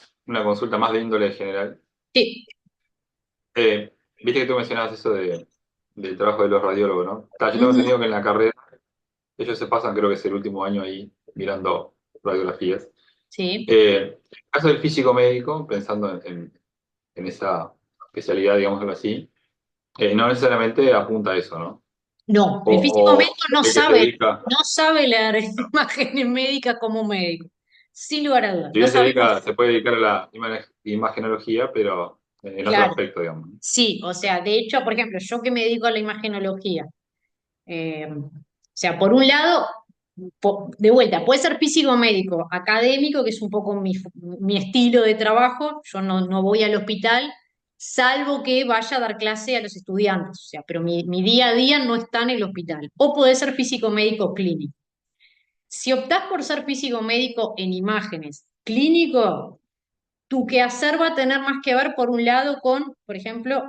consulta más de índole general. Sí, Viste que tú mencionabas eso del trabajo de los radiólogos, ¿no? Yo tengo ujú, entendido que en la carrera ellos se pasan, creo que es el último año ahí, mirando radiografías. sí. El caso del físico médico, pensando en esa especialidad, digamos algo así, no necesariamente apunta a eso, ¿no? No, el físico O médico no el que se sabe, dedica, no sabe leer imágenes médicas como médico, sin lugar a dudas. si No bien sabemos, se puede dedicar a la imagenología, pero en otro claro, aspecto, digamos, ¿no? sí, o sea, de hecho, por ejemplo, yo que me dedico a la imagenología, o sea, por un lado, de vuelta, puede ser físico médico, académico, que es un poco mi estilo de trabajo. Yo no voy al hospital, salvo que vaya a dar clase a los estudiantes, o sea, pero mi día a día no está en el hospital. O puede ser físico médico clínico. Si optás por ser físico médico en imágenes clínico, tu quehacer va a tener más que ver, por un lado, con, por ejemplo,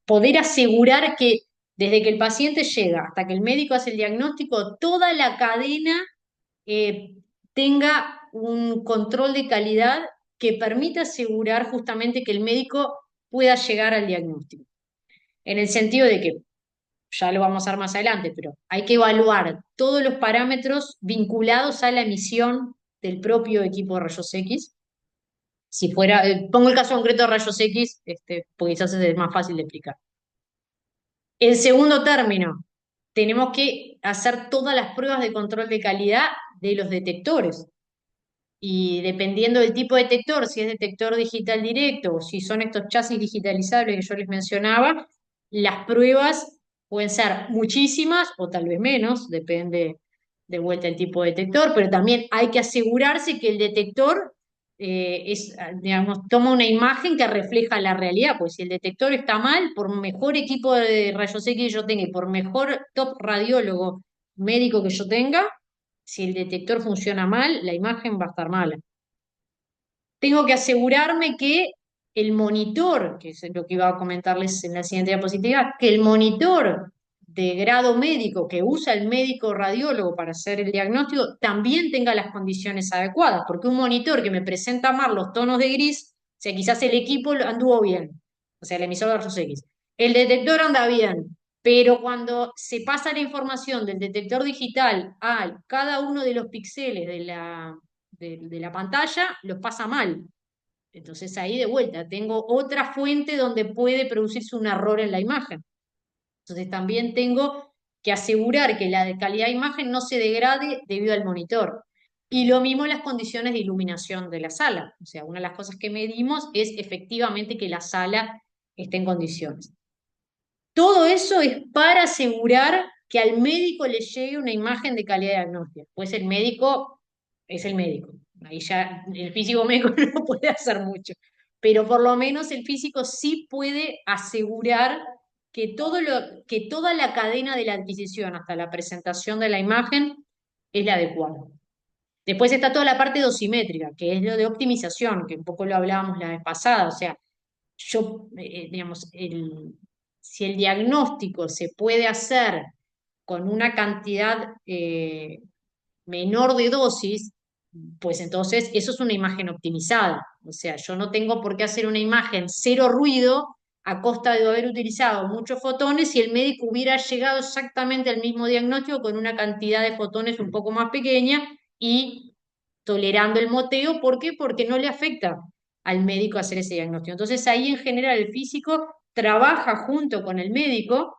poder asegurar que desde que el paciente llega hasta que el médico hace el diagnóstico, toda la cadena eh, tenga un control de calidad que permita asegurar justamente que el médico pueda llegar al diagnóstico. En el sentido de que, ya lo vamos a ver más adelante, pero hay que evaluar todos los parámetros vinculados a la emisión del propio equipo de rayos X. Si fuera, pongo el caso concreto de rayos X, porque quizás es más fácil de explicar. En segundo término, tenemos que hacer todas las pruebas de control de calidad de los detectores. Y dependiendo del tipo de detector, si es detector digital directo o si son estos chasis digitalizables que yo les mencionaba, las pruebas pueden ser muchísimas o tal vez menos, depende. de vuelta el tipo de detector, pero también hay que asegurarse que el detector digamos, toma una imagen que refleja la realidad, pues si el detector está mal, por mejor equipo de rayos X que yo tenga y por mejor top radiólogo médico que yo tenga, si el detector funciona mal, la imagen va a estar mala. Tengo que asegurarme que el monitor, que es lo que iba a comentarles en la siguiente diapositiva, que el monitor de grado médico que usa el médico radiólogo para hacer el diagnóstico también tenga las condiciones adecuadas, porque un monitor que me presenta mal los tonos de gris, o sea, quizás el equipo anduvo bien, o sea, el emisor de rayos X, el detector anda bien, pero cuando se pasa la información del detector digital a cada uno de los píxeles de la pantalla, los pasa mal. Entonces ahí de vuelta tengo otra fuente donde puede producirse un error en la imagen. Entonces también tengo que asegurar que la calidad de imagen no se degrade debido al monitor. Y lo mismo las condiciones de iluminación de la sala. O sea, una de las cosas que medimos es efectivamente que la sala esté en condiciones. Todo eso es para asegurar que al médico le llegue una imagen de calidad diagnóstica. Pues el médico es el médico. Ahí ya el físico médico no puede hacer mucho. Pero por lo menos el físico sí puede asegurar que toda la cadena de la adquisición hasta la presentación de la imagen es la adecuada. Después está toda la parte dosimétrica, que es lo de optimización, que un poco lo hablábamos la vez pasada. O sea, digamos, si el diagnóstico se puede hacer con una cantidad menor de dosis, pues entonces eso es una imagen optimizada. O sea, yo no tengo por qué hacer una imagen cero ruido a costa de haber utilizado muchos fotones si el médico hubiera llegado exactamente al mismo diagnóstico con una cantidad de fotones un poco más pequeña y tolerando el moteo. ¿Por qué? Porque no le afecta al médico hacer ese diagnóstico. Entonces ahí en general el físico trabaja junto con el médico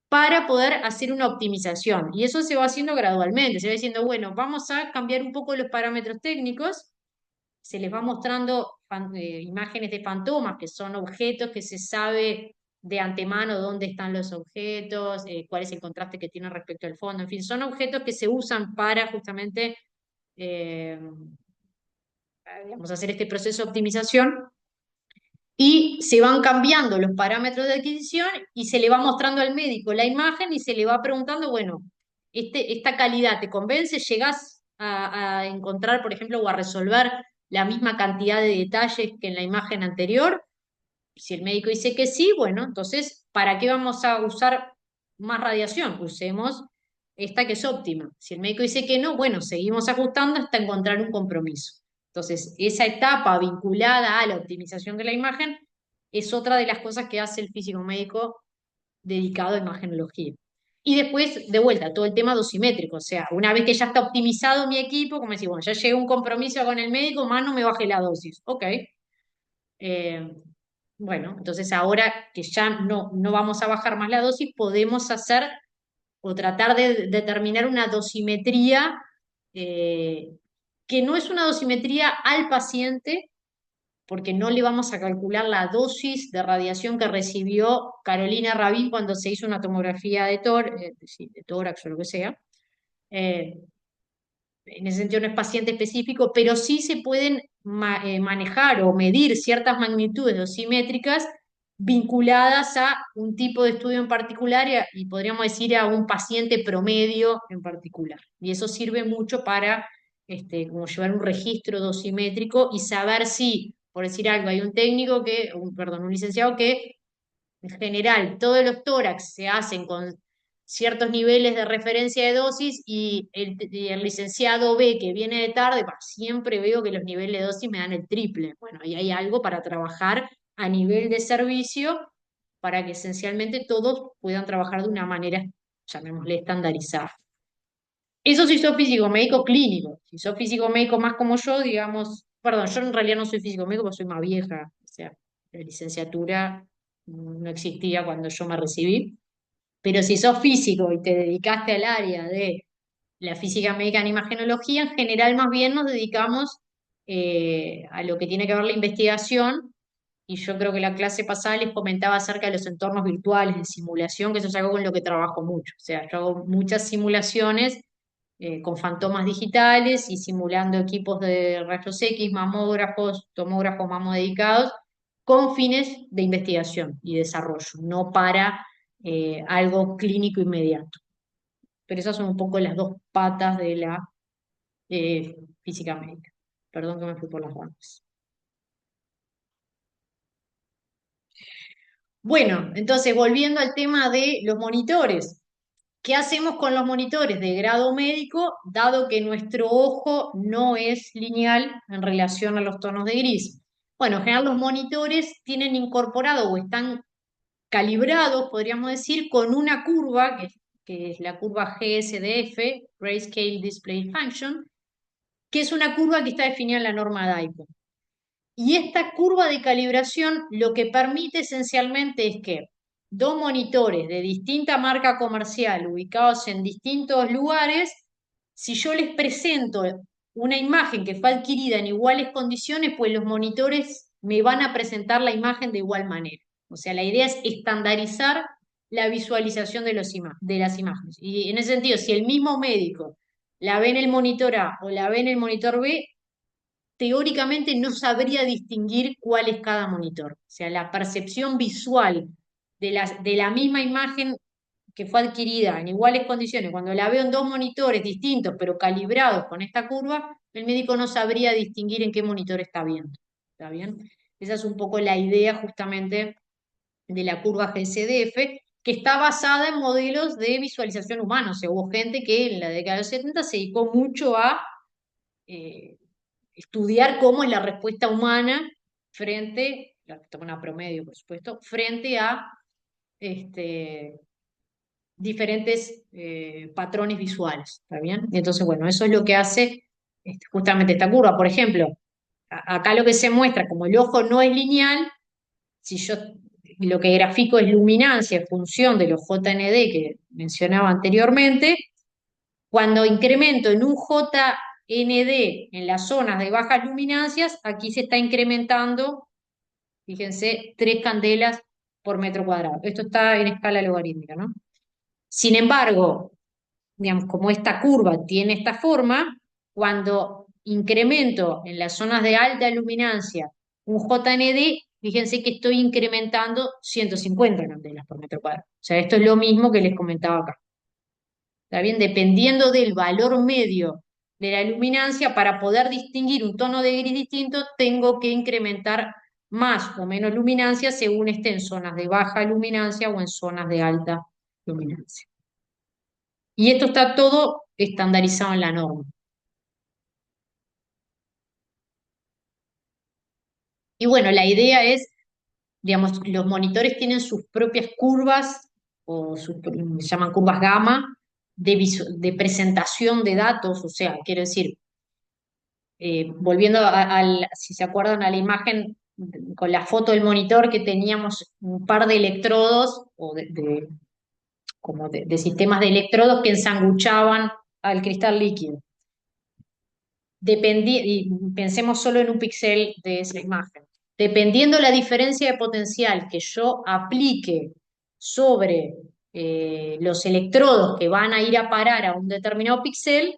para poder hacer una optimización. Y eso se va haciendo gradualmente, se va diciendo, bueno, vamos a cambiar un poco los parámetros técnicos, se les va mostrando imágenes de fantomas, que son objetos que se sabe de antemano dónde están los objetos, cuál es el contraste que tienen respecto al fondo, en fin, son objetos que se usan para justamente, eh, digamos, hacer este proceso de optimización y se van cambiando los parámetros de adquisición y se le va mostrando al médico la imagen y se le va preguntando, bueno, esta calidad te convence, llegás a encontrar, por ejemplo, o a resolver la misma cantidad de detalles que en la imagen anterior. Si el médico dice que sí, bueno, entonces, ¿para qué vamos a usar más radiación? Usemos esta que es óptima. Si el médico dice que no, bueno, seguimos ajustando hasta encontrar un compromiso. Entonces, esa etapa vinculada a la optimización de la imagen es otra de las cosas que hace el físico médico dedicado a imagenología. Y después, de vuelta, todo el tema dosimétrico. O sea, una vez que ya está optimizado mi equipo, como decir, bueno, ya llegué a un compromiso con el médico, más no me baje la dosis. Ok. Eh, bueno, entonces ahora que ya no vamos a bajar más la dosis, podemos hacer o tratar de determinar una dosimetría eh, que no es una dosimetría al paciente, porque no le vamos a calcular la dosis de radiación que recibió Carolina Rabin cuando se hizo una tomografía de tórax o lo que sea. Eh, en ese sentido no es paciente específico, pero sí se pueden manejar o medir ciertas magnitudes dosimétricas vinculadas a un tipo de estudio en particular y podríamos decir a un paciente promedio en particular. Y eso sirve mucho para como llevar un registro dosimétrico y saber si, por decir algo, hay un técnico perdón, un licenciado que en general, todos los tórax se hacen con ciertos niveles de referencia de dosis y el licenciado ve que viene de tarde, siempre veo que los niveles de dosis me dan el triple. Bueno, ahí hay algo para trabajar a nivel de servicio para que esencialmente todos puedan trabajar de una manera, llamémosle, estandarizada. Eso si sos físico médico clínico. Si sos físico médico más como yo, digamos, perdón, yo en realidad no soy físico médico porque soy más vieja. O sea, la licenciatura no existía cuando yo me recibí. Pero si sos físico y te dedicaste al área de la física médica en imagenología, en general más bien nos dedicamos a lo que tiene que ver la investigación. Y yo creo que la clase pasada les comentaba acerca de los entornos virtuales de simulación, que eso es algo con lo que trabajo mucho. O sea, yo hago muchas simulaciones con fantomas digitales y simulando equipos de rayos X, mamógrafos, tomógrafos mamodedicados, con fines de investigación y desarrollo, no para algo clínico inmediato. Pero esas son un poco las dos patas de la física médica. Perdón que me fui por las ramas. Bueno, entonces volviendo al tema de los monitores. ¿Qué hacemos con los monitores de grado médico, dado que nuestro ojo no es lineal en relación a los tonos de gris? Bueno, en general los monitores tienen incorporado o están calibrados, podríamos decir, con una curva, que es la curva GSDF, Grayscale Display Function, que es una curva que está definida en la norma DICOM. Y esta curva de calibración lo que permite esencialmente es que dos monitores de distinta marca comercial ubicados en distintos lugares, si yo les presento una imagen que fue adquirida en iguales condiciones, pues los monitores me van a presentar la imagen de igual manera. O sea, la idea es estandarizar la visualización de las imágenes. Y en ese sentido, si el mismo médico la ve en el monitor A o la ve en el monitor B, teóricamente no sabría distinguir cuál es cada monitor. O sea, la percepción visual de la misma imagen que fue adquirida en iguales condiciones, cuando la veo en dos monitores distintos, pero calibrados con esta curva, el médico no sabría distinguir en qué monitor está viendo. ¿Está bien? Esa es un poco la idea justamente de la curva GSDF, que está basada en modelos de visualización humana. O sea, hubo gente que en la década de los 70 se dedicó mucho a eh, estudiar cómo es la respuesta humana frente, la respuesta humana promedio, por supuesto, frente a este, diferentes patrones visuales, ¿está bien? Y entonces, bueno, eso es lo que hace justamente esta curva. Por ejemplo, acá lo que se muestra, como el ojo no es lineal, si yo lo que grafico es luminancia en función de los JND que mencionaba anteriormente, cuando incremento en un JND en las zonas de bajas luminancias, aquí se está incrementando, fíjense, 3 candelas por metro cuadrado. Esto está en escala logarítmica, ¿no? Sin embargo, digamos, como esta curva tiene esta forma, cuando incremento en las zonas de alta luminancia un JND, fíjense que estoy incrementando 150 candelas por metro cuadrado. O sea, esto es lo mismo que les comentaba acá. ¿Está bien? Dependiendo del valor medio de la luminancia, para poder distinguir un tono de gris distinto, tengo que incrementar más o menos luminancia según esté en zonas de baja luminancia o en zonas de alta luminancia. Y esto está todo estandarizado en la norma. Y bueno, la idea es, digamos, los monitores tienen sus propias curvas, o se llaman curvas gamma, de presentación de datos, o sea, quiero decir, volviendo si se acuerdan a la imagen con la foto del monitor, que teníamos un par de electrodos o como de sistemas de electrodos que ensanguchaban al cristal líquido. Y pensemos solo en un píxel de esa imagen. Dependiendo la diferencia de potencial que yo aplique sobre los electrodos que van a ir a parar a un determinado píxel,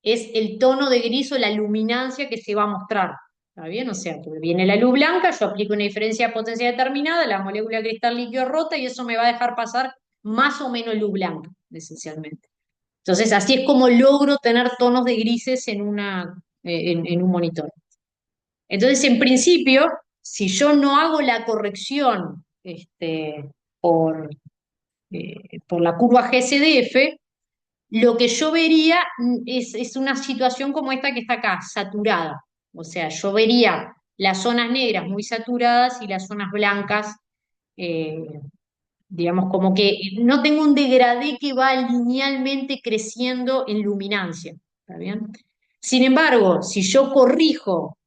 es el tono de gris o la luminancia que se va a mostrar. ¿Está bien? O sea, porque viene la luz blanca, yo aplico una diferencia de potencia determinada, la molécula de cristal líquido rota y eso me va a dejar pasar más o menos luz blanca, esencialmente. Entonces, así es como logro tener tonos de grises en un monitor. Entonces, en principio, si yo no hago la corrección por, por la curva GSDF, lo que yo vería es una situación como esta que está acá, saturada. O sea, yo vería las zonas negras muy saturadas y las zonas blancas, eh, digamos, como que no tengo un degradé que va linealmente creciendo en luminancia. ¿Está bien? Sin embargo, si yo corrijo,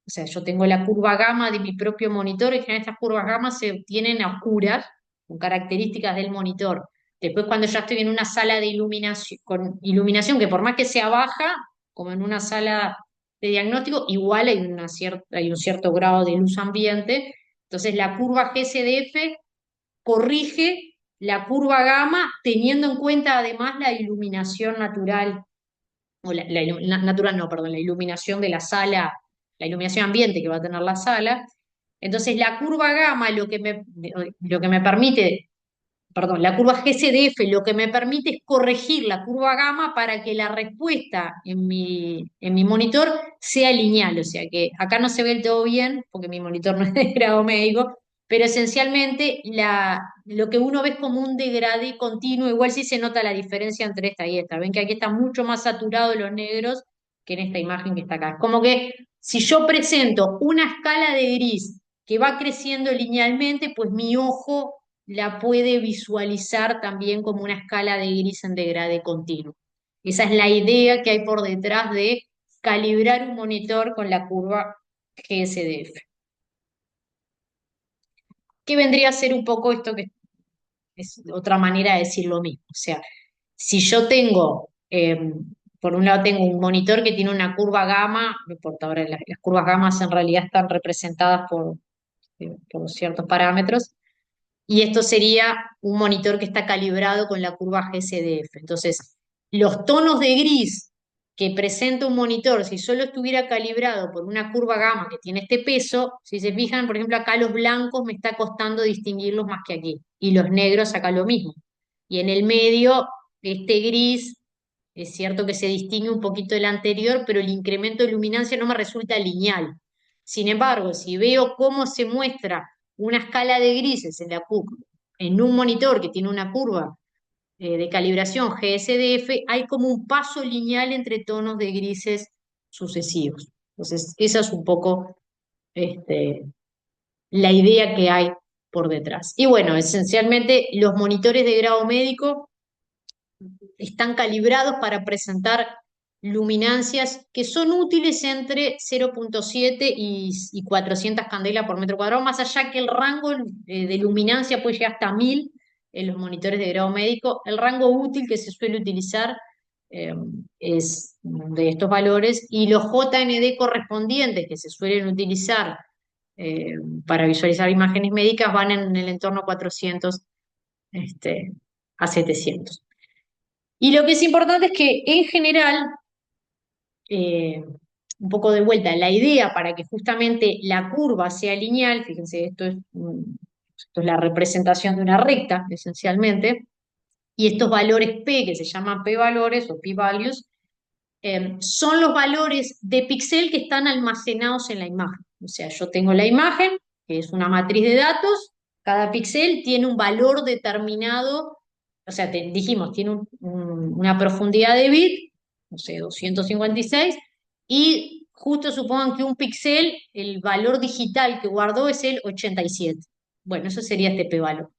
o sea, yo tengo la curva gamma de mi propio monitor, y en general estas curvas gamma se obtienen a oscuras, con características del monitor. Después, cuando ya estoy en una sala de iluminación, con iluminación que por más que sea baja, como en una sala de diagnóstico, igual hay un cierto grado de luz ambiente. Entonces, la curva GSDF corrige la curva gamma, teniendo en cuenta además la iluminación natural, o natural no, perdón, la iluminación de la sala, la iluminación ambiente que va a tener la sala. Entonces la curva gamma lo que me permite, perdón, la curva GCDF lo que me permite es corregir la curva gamma para que la respuesta en mi monitor sea lineal. O sea que acá no se ve del todo bien, porque mi monitor no es de grado médico, pero esencialmente lo que uno ve es como un degradé continuo. Igual sí se nota la diferencia entre esta y esta. Ven que aquí están mucho más saturados los negros que en esta imagen que está acá. Es como que si yo presento una escala de gris que va creciendo linealmente, pues mi ojo la puede visualizar también como una escala de gris en degradé continuo. Esa es la idea que hay por detrás de calibrar un monitor con la curva GSDF. Que vendría a ser un poco esto que es otra manera de decir lo mismo. O sea, si yo tengo, por un lado tengo un monitor que tiene una curva gamma, no importa, ahora las curvas gammas en realidad están representadas por ciertos parámetros, y esto sería un monitor que está calibrado con la curva GSDF. Entonces, los tonos de gris que presenta un monitor, si solo estuviera calibrado por una curva gamma que tiene este peso, si se fijan, por ejemplo, acá los blancos me está costando distinguirlos más que aquí, y los negros acá lo mismo. Y en el medio, este gris, es cierto que se distingue un poquito del anterior, pero el incremento de luminancia no me resulta lineal. Sin embargo, si veo cómo se muestra una escala de grises en un monitor que tiene una curva de calibración GSDF, hay como un paso lineal entre tonos de grises sucesivos. Entonces, esa es un poco este, la idea que hay por detrás. Y bueno, esencialmente los monitores de grado médico están calibrados para presentar luminancias que son útiles entre 0,7 y 400 candelas por metro cuadrado, más allá que el rango de luminancia puede llegar hasta 1000 en los monitores de grado médico. El rango útil que se suele utilizar eh, es de estos valores, y los JND correspondientes que se suelen utilizar eh, para visualizar imágenes médicas van en el entorno 400 este, a 700. Y lo que es importante es que en general, eh, un poco de vuelta, la idea para que justamente la curva sea lineal, fíjense, esto es la representación de una recta, esencialmente, y estos valores P, que se llaman P-valores o P-values, son los valores de píxel que están almacenados en la imagen. O sea, yo tengo la imagen, que es una matriz de datos, cada píxel tiene un valor determinado, o sea, dijimos, tiene una profundidad de bit, no sé, 256, y justo supongan que un píxel, el valor digital que guardó es el 87. Bueno, eso sería este p-valor.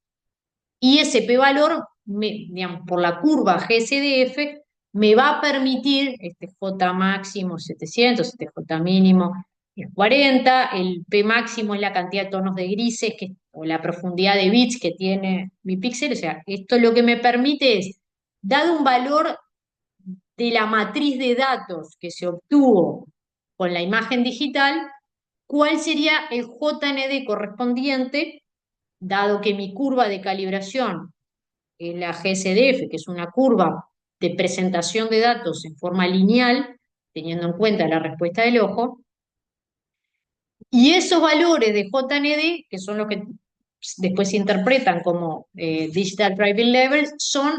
Y ese p-valor, digamos, por la curva GSDF, me va a permitir, este J máximo 700, este J mínimo es 40, el P máximo es la cantidad de tonos de grises o la profundidad de bits que tiene mi píxel. O sea, esto lo que me permite es, dado un valor de la matriz de datos que se obtuvo con la imagen digital, cuál sería el JND correspondiente, dado que mi curva de calibración es la GSDF, que es una curva de presentación de datos en forma lineal, teniendo en cuenta la respuesta del ojo, y esos valores de JND, que son los que después se interpretan como Digital Driving Levels, son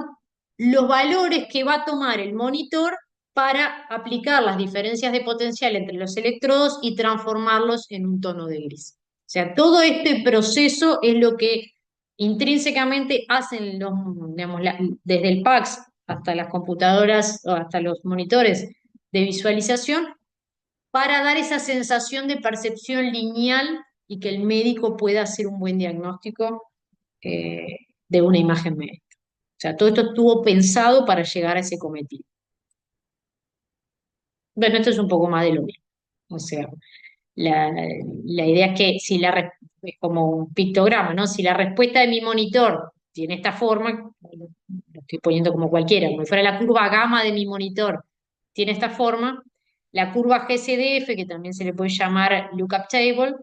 los valores que va a tomar el monitor para aplicar las diferencias de potencial entre los electrodos y transformarlos en un tono de gris. O sea, todo este proceso es lo que intrínsecamente hacen digamos, desde el PAX hasta las computadoras o hasta los monitores de visualización, para dar esa sensación de percepción lineal y que el médico pueda hacer un buen diagnóstico eh, de una imagen médica. O sea, todo esto estuvo pensado para llegar a ese cometido. Bueno, esto es un poco más de lo mismo. O sea, la idea es que si es como un pictograma, ¿no? Si la respuesta de mi monitor tiene esta forma, lo estoy poniendo como cualquiera, como si fuera la curva gamma de mi monitor, tiene esta forma, la curva GSDF, que también se le puede llamar lookup table,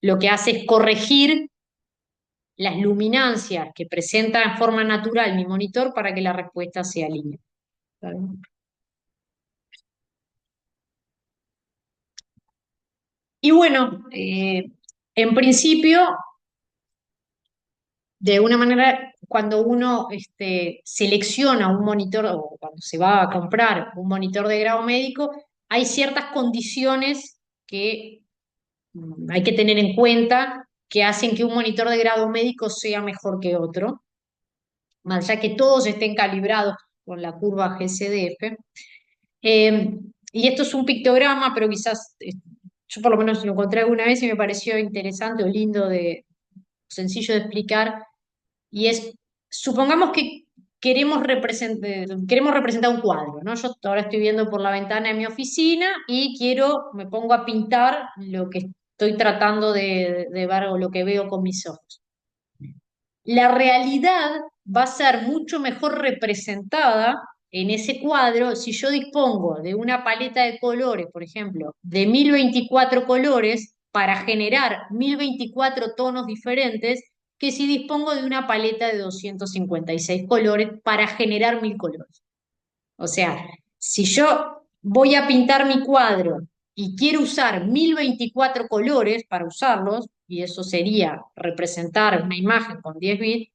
lo que hace es corregir las luminancias que presenta en forma natural mi monitor para que la respuesta sea lineal. ¿Está bien? Y bueno, en principio, de alguna manera, cuando uno selecciona un monitor o cuando se va a comprar un monitor de grado médico, hay ciertas condiciones que hay que tener en cuenta que hacen que un monitor de grado médico sea mejor que otro, más allá que todos estén calibrados con la curva GCDF. Eh, y esto es un pictograma, pero quizás yo por lo menos lo encontré alguna vez y me pareció interesante o lindo sencillo de explicar. Y es, supongamos que queremos representar un cuadro, ¿no? Yo ahora estoy viendo por la ventana de mi oficina y me pongo a pintar lo que estoy tratando de ver o lo que veo con mis ojos. La realidad va a ser mucho mejor representada en ese cuadro si yo dispongo de una paleta de colores, por ejemplo, de 1024 colores para generar 1024 tonos diferentes, que si dispongo de una paleta de 256 colores para generar 1000 colores. O sea, si yo voy a pintar mi cuadro y quiero usar 1024 colores para usarlos, y eso sería representar una imagen con 10 bits,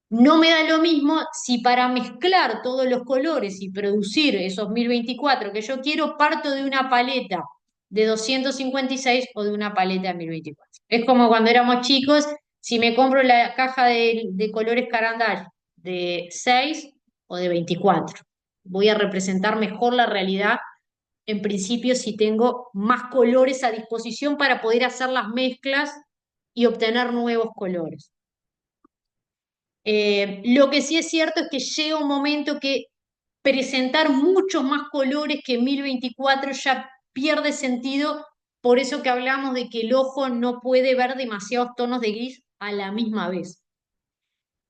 no me da lo mismo si para mezclar todos los colores y producir esos 1024 que yo quiero, parto de una paleta de 256 o de una paleta de 1024. Es como cuando éramos chicos, si me compro la caja de colores Carandal de 6 o de 24. Voy a representar mejor la realidad en principio si tengo más colores a disposición para poder hacer las mezclas y obtener nuevos colores. Lo que sí es cierto es que llega un momento que presentar muchos más colores que 1024 ya pierde sentido, por eso que hablamos de que el ojo no puede ver demasiados tonos de gris a la misma vez.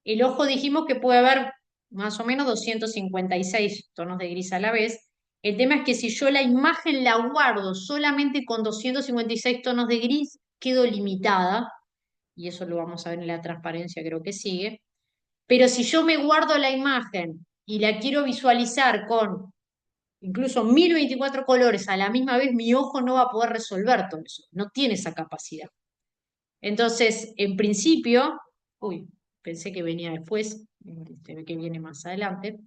El ojo dijimos que puede ver más o menos 256 tonos de gris a la vez. El tema es que si yo la imagen la guardo solamente con 256 tonos de gris, quedo limitada, y eso lo vamos a ver en la transparencia, creo que sigue. Pero si yo me guardo la imagen y la quiero visualizar con incluso 1024 colores a la misma vez, mi ojo no va a poder resolver todo eso, no tiene esa capacidad. Entonces, en principio, uy, pensé que venía después, se ve que viene más adelante,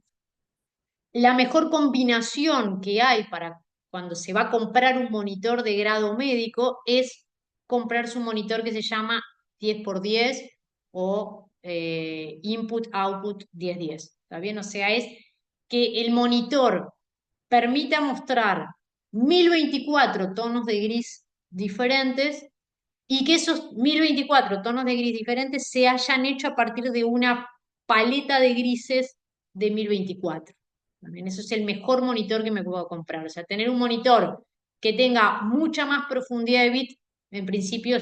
la mejor combinación que hay para cuando se va a comprar un monitor de grado médico es comprarse un monitor que se llama 10x10 o Input-Output 1010. ¿Está bien? O sea, es que el monitor permita mostrar 1024 tonos de gris diferentes y que esos 1024 tonos de gris diferentes se hayan hecho a partir de una paleta de grises de 1024. También eso es el mejor monitor que me puedo comprar. O sea, tener un monitor que tenga mucha más profundidad de bit, en principio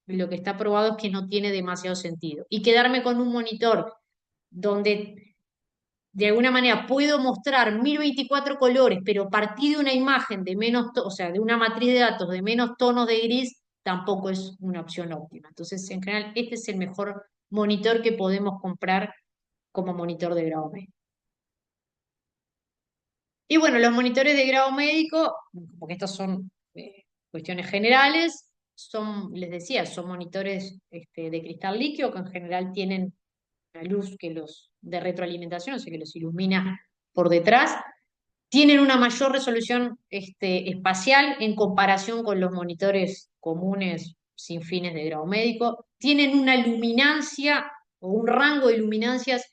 lo que está probado es que no tiene demasiado sentido. Y quedarme con un monitor donde de alguna manera puedo mostrar 1024 colores, pero partir de una imagen de menos, o sea, de una matriz de datos de menos tonos de gris, tampoco es una opción óptima. Entonces, en general, este es el mejor monitor que podemos comprar como monitor de grado médico. Y bueno, los monitores de grado médico, porque estas son cuestiones generales, les decía, son monitores de cristal líquido que en general tienen la luz de retroalimentación, o sea que los ilumina por detrás. Tienen una mayor resolución espacial en comparación con los monitores comunes sin fines de grado médico. Tienen una luminancia o un rango de luminancias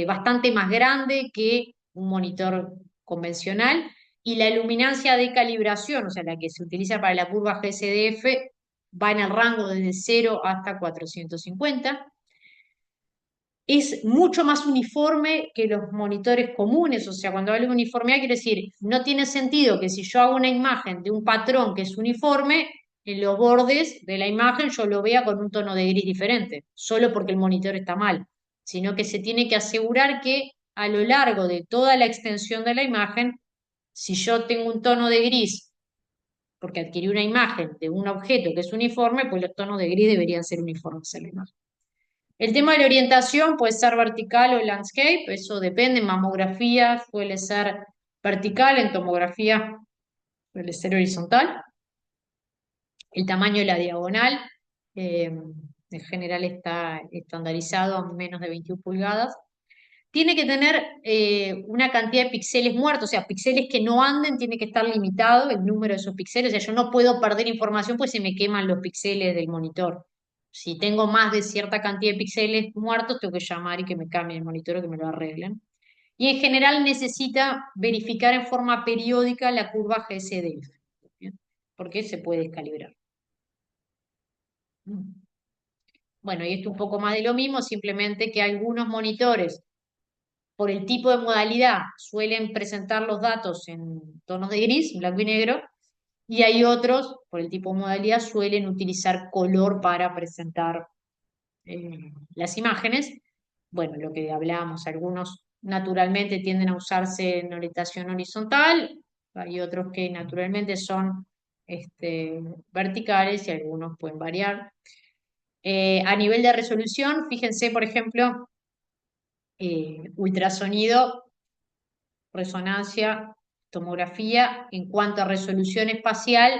bastante más grande que un monitor convencional. Y la luminancia de calibración, o sea, la que se utiliza para la curva GSDF, va en el rango desde 0 hasta 450. Es mucho más uniforme que los monitores comunes, o sea, cuando hablo de uniformidad quiere decir, no tiene sentido que si yo hago una imagen de un patrón que es uniforme, en los bordes de la imagen yo lo vea con un tono de gris diferente, solo porque el monitor está mal, sino que se tiene que asegurar que a lo largo de toda la extensión de la imagen, si yo tengo un tono de gris, porque adquirí una imagen de un objeto que es uniforme, pues los tonos de gris deberían ser uniformes en la imagen. El tema de la orientación puede ser vertical o landscape, eso depende. En mamografía suele ser vertical, en tomografía suele ser horizontal. El tamaño de la diagonal eh, en general está estandarizado a menos de 21 pulgadas. Tiene que tener una cantidad de píxeles muertos, o sea, píxeles que no anden, tiene que estar limitado el número de esos píxeles, o sea, yo no puedo perder información pues se me queman los píxeles del monitor. Si tengo más de cierta cantidad de píxeles muertos, tengo que llamar y que me cambien el monitor o que me lo arreglen. Y en general necesita verificar en forma periódica la curva GSDF, ¿bien? Porque se puede descalibrar. Bueno, y esto un poco más de lo mismo, simplemente que algunos monitores por el tipo de modalidad, suelen presentar los datos en tonos de gris, blanco y negro, y hay otros, por el tipo de modalidad, suelen utilizar color para presentar las imágenes. Bueno, lo que hablábamos, algunos naturalmente tienden a usarse en orientación horizontal, hay otros que naturalmente son verticales y algunos pueden variar. A nivel de resolución, fíjense, por ejemplo, ultrasonido, resonancia, tomografía, en cuanto a resolución espacial,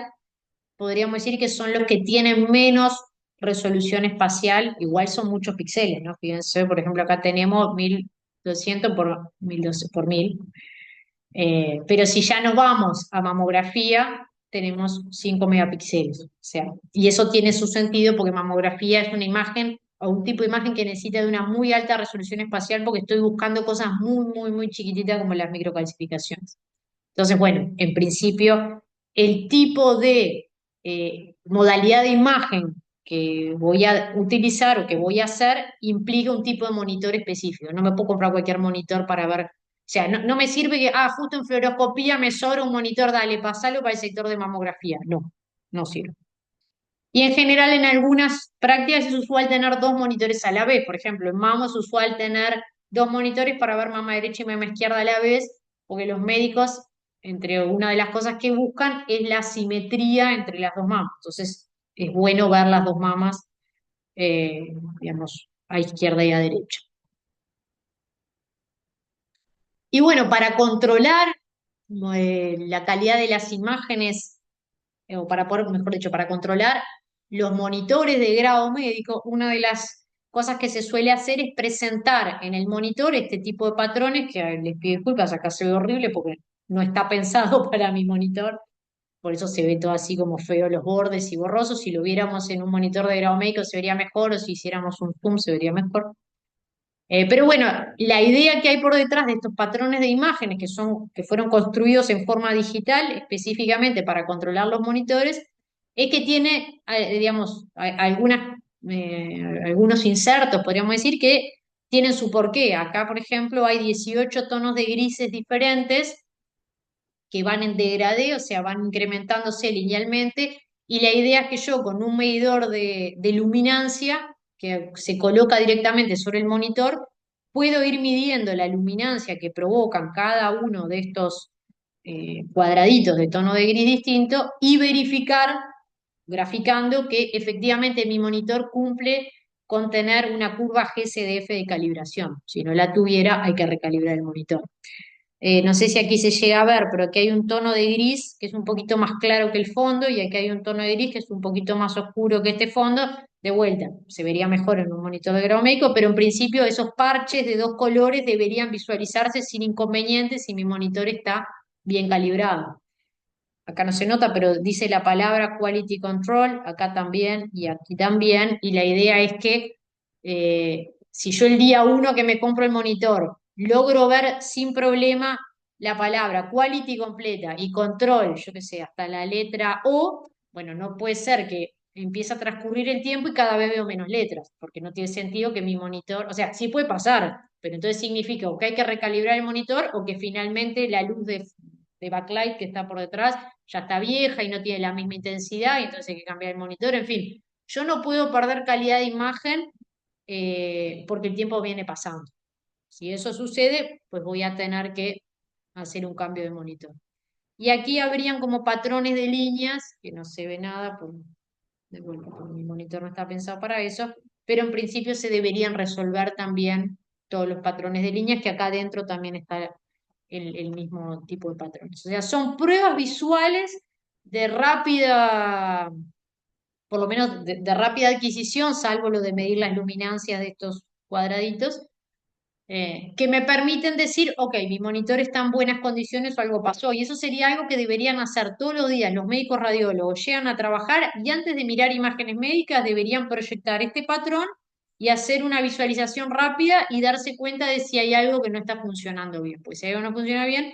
podríamos decir que son los que tienen menos resolución espacial, igual son muchos píxeles, ¿no? Fíjense, por ejemplo, acá tenemos 1200 por 1012 por 1000, pero si ya nos vamos a mamografía, tenemos 5 megapíxeles, o sea, y eso tiene su sentido porque mamografía es una imagen o un tipo de imagen que necesita de una muy alta resolución espacial porque estoy buscando cosas muy, muy, muy chiquititas como las microcalcificaciones. Entonces, bueno, en principio, el tipo de modalidad de imagen que voy a utilizar o que voy a hacer implica un tipo de monitor específico. No me puedo comprar cualquier monitor para ver. O sea, no me sirve que, justo en fluoroscopía me sobra un monitor, dale, pasalo para el sector de mamografía. No, no sirve. Y en general en algunas prácticas es usual tener dos monitores a la vez. Por ejemplo, en mamo es usual tener dos monitores para ver mama derecha y mama izquierda a la vez, porque los médicos, entre una de las cosas que buscan, es la simetría entre las dos mamas. Entonces, es bueno ver las dos mamas, eh, digamos, a izquierda y a derecha. Y bueno, para controlar la calidad de las imágenes o para poder, mejor dicho, para controlar los monitores de grado médico, una de las cosas que se suele hacer es presentar en el monitor este tipo de patrones, que les pido disculpas, acá se ve horrible porque no está pensado para mi monitor, por eso se ve todo así como feo los bordes y borrosos. Si lo viéramos en un monitor de grado médico se vería mejor, o si hiciéramos un zoom se vería mejor. Pero bueno, la idea que hay por detrás de estos patrones de imágenes que fueron construidos en forma digital específicamente para controlar los monitores es que tiene, digamos, algunos insertos, podríamos decir, que tienen su porqué. Acá, por ejemplo, hay 18 tonos de grises diferentes que van en degradé, o sea, van incrementándose linealmente, y la idea es que yo con un medidor de luminancia que se coloca directamente sobre el monitor, puedo ir midiendo la luminancia que provocan cada uno de estos cuadraditos de tono de gris distinto y verificar, graficando, que efectivamente mi monitor cumple con tener una curva GSDF de calibración. Si no la tuviera, hay que recalibrar el monitor. No sé si aquí se llega a ver, pero aquí hay un tono de gris que es un poquito más claro que el fondo y aquí hay un tono de gris que es un poquito más oscuro que este fondo. De vuelta, se vería mejor en un monitor de grado médico, pero en principio esos parches de dos colores deberían visualizarse sin inconvenientes si mi monitor está bien calibrado. Acá no se nota, pero dice la palabra quality control, acá también y aquí también, y la idea es que si yo el día uno que me compro el monitor logro ver sin problema la palabra quality completa y control, yo qué sé, hasta la letra O, bueno, no puede ser que empiece a transcurrir el tiempo y cada vez veo menos letras, porque no tiene sentido que mi monitor, o sea, sí puede pasar, pero entonces significa o que hay que recalibrar el monitor o que finalmente la luz de backlight que está por detrás ya está vieja y no tiene la misma intensidad y entonces hay que cambiar el monitor, en fin, yo no puedo perder calidad de imagen porque el tiempo viene pasando. Si eso sucede, pues voy a tener que hacer un cambio de monitor. Y aquí habrían como patrones de líneas, que no se ve nada, de vuelta, porque mi monitor no está pensado para eso, pero en principio se deberían resolver también todos los patrones de líneas, que acá adentro también está el mismo tipo de patrones. O sea, son pruebas visuales de rápida, por lo menos de rápida adquisición, salvo lo de medir las luminancias de estos cuadraditos, que me permiten decir, ok, mi monitor está en buenas condiciones o algo pasó. Y eso sería algo que deberían hacer todos los días los médicos radiólogos. Llegan a trabajar y antes de mirar imágenes médicas deberían proyectar este patrón y hacer una visualización rápida y darse cuenta de si hay algo que no está funcionando bien. Pues si algo no funciona bien,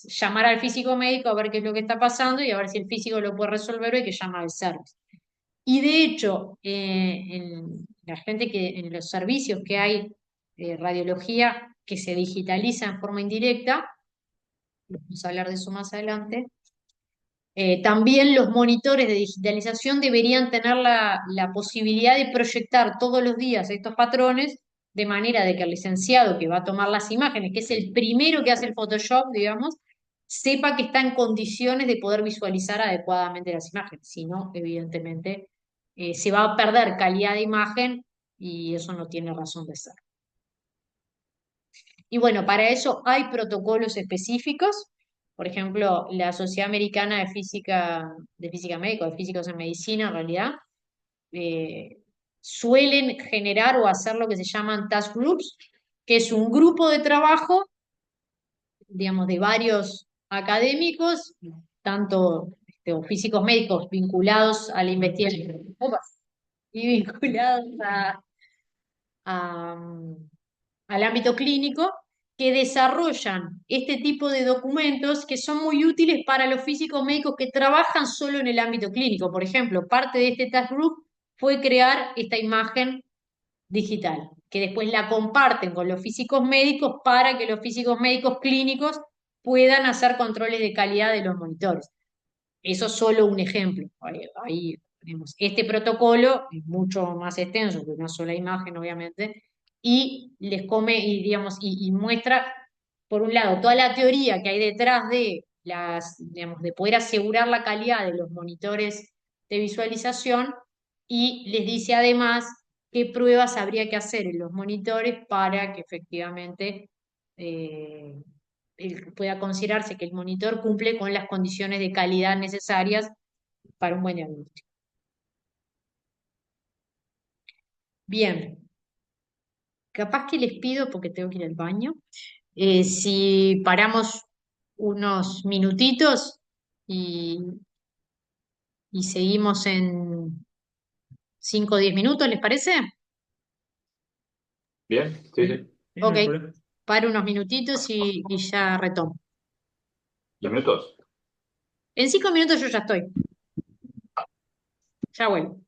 llamar al físico médico a ver qué es lo que está pasando y a ver si el físico lo puede resolver o hay que llamar al service. Y de hecho, en la gente que, en los servicios que hay radiología que se digitaliza en forma indirecta, vamos a hablar de eso más adelante, también los monitores de digitalización deberían tener la posibilidad de proyectar todos los días estos patrones, de manera de que el licenciado que va a tomar las imágenes, que es el primero que hace el Photoshop, digamos, sepa que está en condiciones de poder visualizar adecuadamente las imágenes. Si no, evidentemente, se va a perder calidad de imagen y eso no tiene razón de ser. Y bueno, para eso hay protocolos específicos. Por ejemplo, la Sociedad Americana de Física Médica, de Físicos en Medicina, en realidad, eh, suelen generar o hacer lo que se llaman task groups, que es un grupo de trabajo, digamos, de varios académicos, tanto o físicos médicos vinculados a la investigación y vinculados a, al ámbito clínico, que desarrollan este tipo de documentos que son muy útiles para los físicos médicos que trabajan solo en el ámbito clínico. Por ejemplo, parte de este task group fue crear esta imagen digital, que después la comparten con los físicos médicos para que los físicos médicos clínicos puedan hacer controles de calidad de los monitores. Eso es solo un ejemplo. Ahí tenemos este protocolo, es mucho más extenso que una sola imagen, obviamente, y les come y, digamos, y muestra, por un lado, toda la teoría que hay detrás de digamos, de poder asegurar la calidad de los monitores de visualización, y les dice además qué pruebas habría que hacer en los monitores para que efectivamente eh, pueda considerarse que el monitor cumple con las condiciones de calidad necesarias para un buen diagnóstico. Bien, capaz que les pido, porque tengo que ir al baño, si paramos unos minutitos y, y seguimos en 5 o 10 minutos, ¿les parece? Bien, sí, sí. Sí, no Ok, hay problema. paro unos minutitos y ya retomo. 10 minutos. En 5 minutos yo ya estoy, ya vuelvo.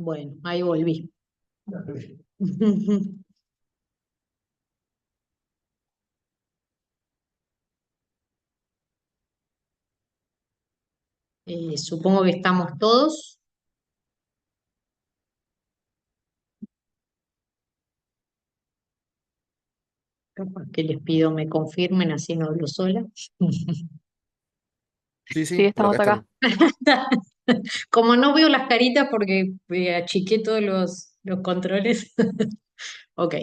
Bueno, ahí volví. Supongo que estamos todos. Capaz que les pido me confirmen, así no hablo sola. Sí, Sí, sí, por acá estamos acá. estamos. Como no veo las caritas porque achiqué todos los controles. Ok.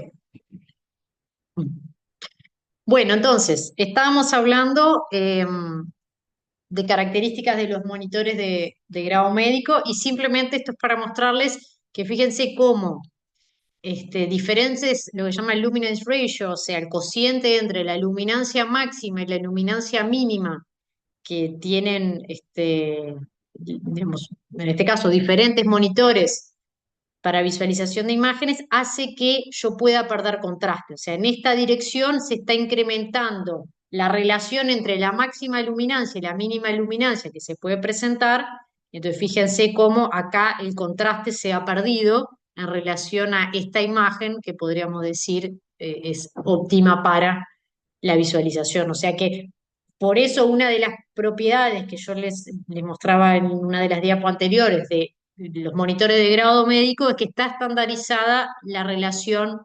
Bueno, entonces, estábamos hablando de características de los monitores de grado médico y simplemente esto es para mostrarles que fíjense cómo diferentes, lo que llama el luminance ratio, o sea, el cociente entre la luminancia máxima y la luminancia mínima que tienen, digamos, en este caso, diferentes monitores para visualización de imágenes, hace que yo pueda perder contraste. O sea, en esta dirección se está incrementando la relación entre la máxima luminancia y la mínima luminancia que se puede presentar. Entonces, fíjense cómo acá el contraste se ha perdido en relación a esta imagen que podríamos decir es óptima para la visualización. O sea que por eso una de las propiedades que yo les mostraba en una de las diapos anteriores de los monitores de grado médico es que está estandarizada la relación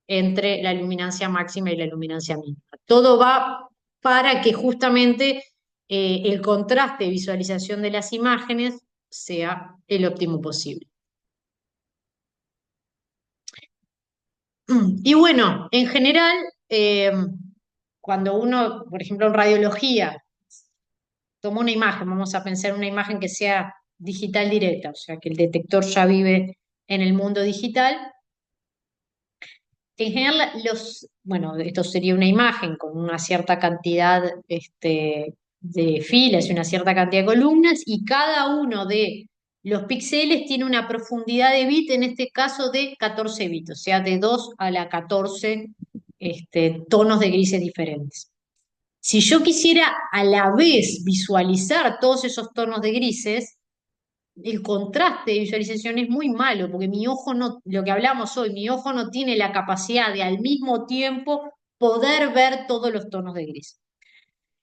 entre la luminancia máxima y la luminancia mínima. Todo va para que justamente el contraste de visualización de las imágenes sea el óptimo posible. Y bueno, en general, cuando uno, por ejemplo, en radiología, toma una imagen, vamos a pensar una imagen que sea digital directa, o sea, que el detector ya vive en el mundo digital. En general, bueno, esto sería una imagen con una cierta cantidad de filas y una cierta cantidad de columnas, y cada uno de los píxeles tiene una profundidad de bit, en este caso de 14 bits, o sea, de 2 a la 14 tonos de grises diferentes. Si yo quisiera a la vez visualizar todos esos tonos de grises, el contraste de visualización es muy malo, porque mi ojo no, lo que hablamos hoy, mi ojo no tiene la capacidad de al mismo tiempo poder ver todos los tonos de gris.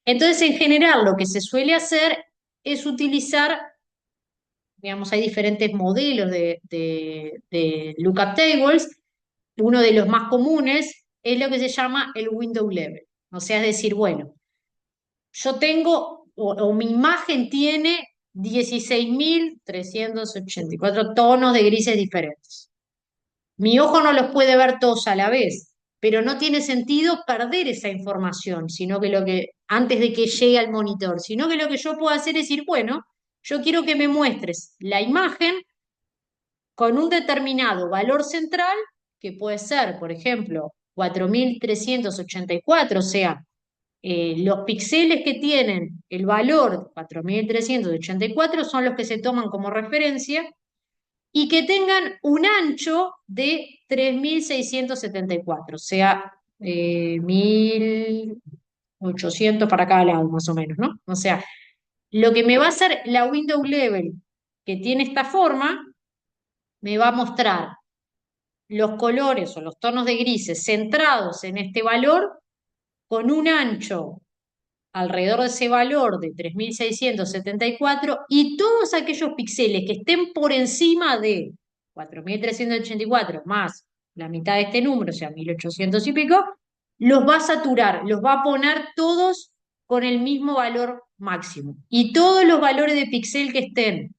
Entonces, en general, lo que se suele hacer es utilizar, digamos, hay diferentes modelos de lookup tables. Uno de los más comunes es lo que se llama el window level. O sea, es decir, bueno, yo tengo, o mi imagen tiene 16.384 tonos de grises diferentes. Mi ojo no los puede ver todos a la vez, pero no tiene sentido perder esa información, sino que antes de que llegue al monitor, sino que lo que yo puedo hacer es decir, bueno, yo quiero que me muestres la imagen con un determinado valor central, que puede ser, por ejemplo, 4.384, o sea, los píxeles que tienen el valor 4.384 son los que se toman como referencia y que tengan un ancho de 3.674, o sea, 1.800 para cada lado, más o menos, ¿no? O sea, lo que me va a hacer la window level que tiene esta forma, me va a mostrar los colores o los tonos de grises centrados en este valor con un ancho alrededor de ese valor de 3.674 y todos aquellos píxeles que estén por encima de 4.384 más la mitad de este número, o sea, 1.800 y pico, los va a saturar, los va a poner todos con el mismo valor máximo. Y todos los valores de píxel que estén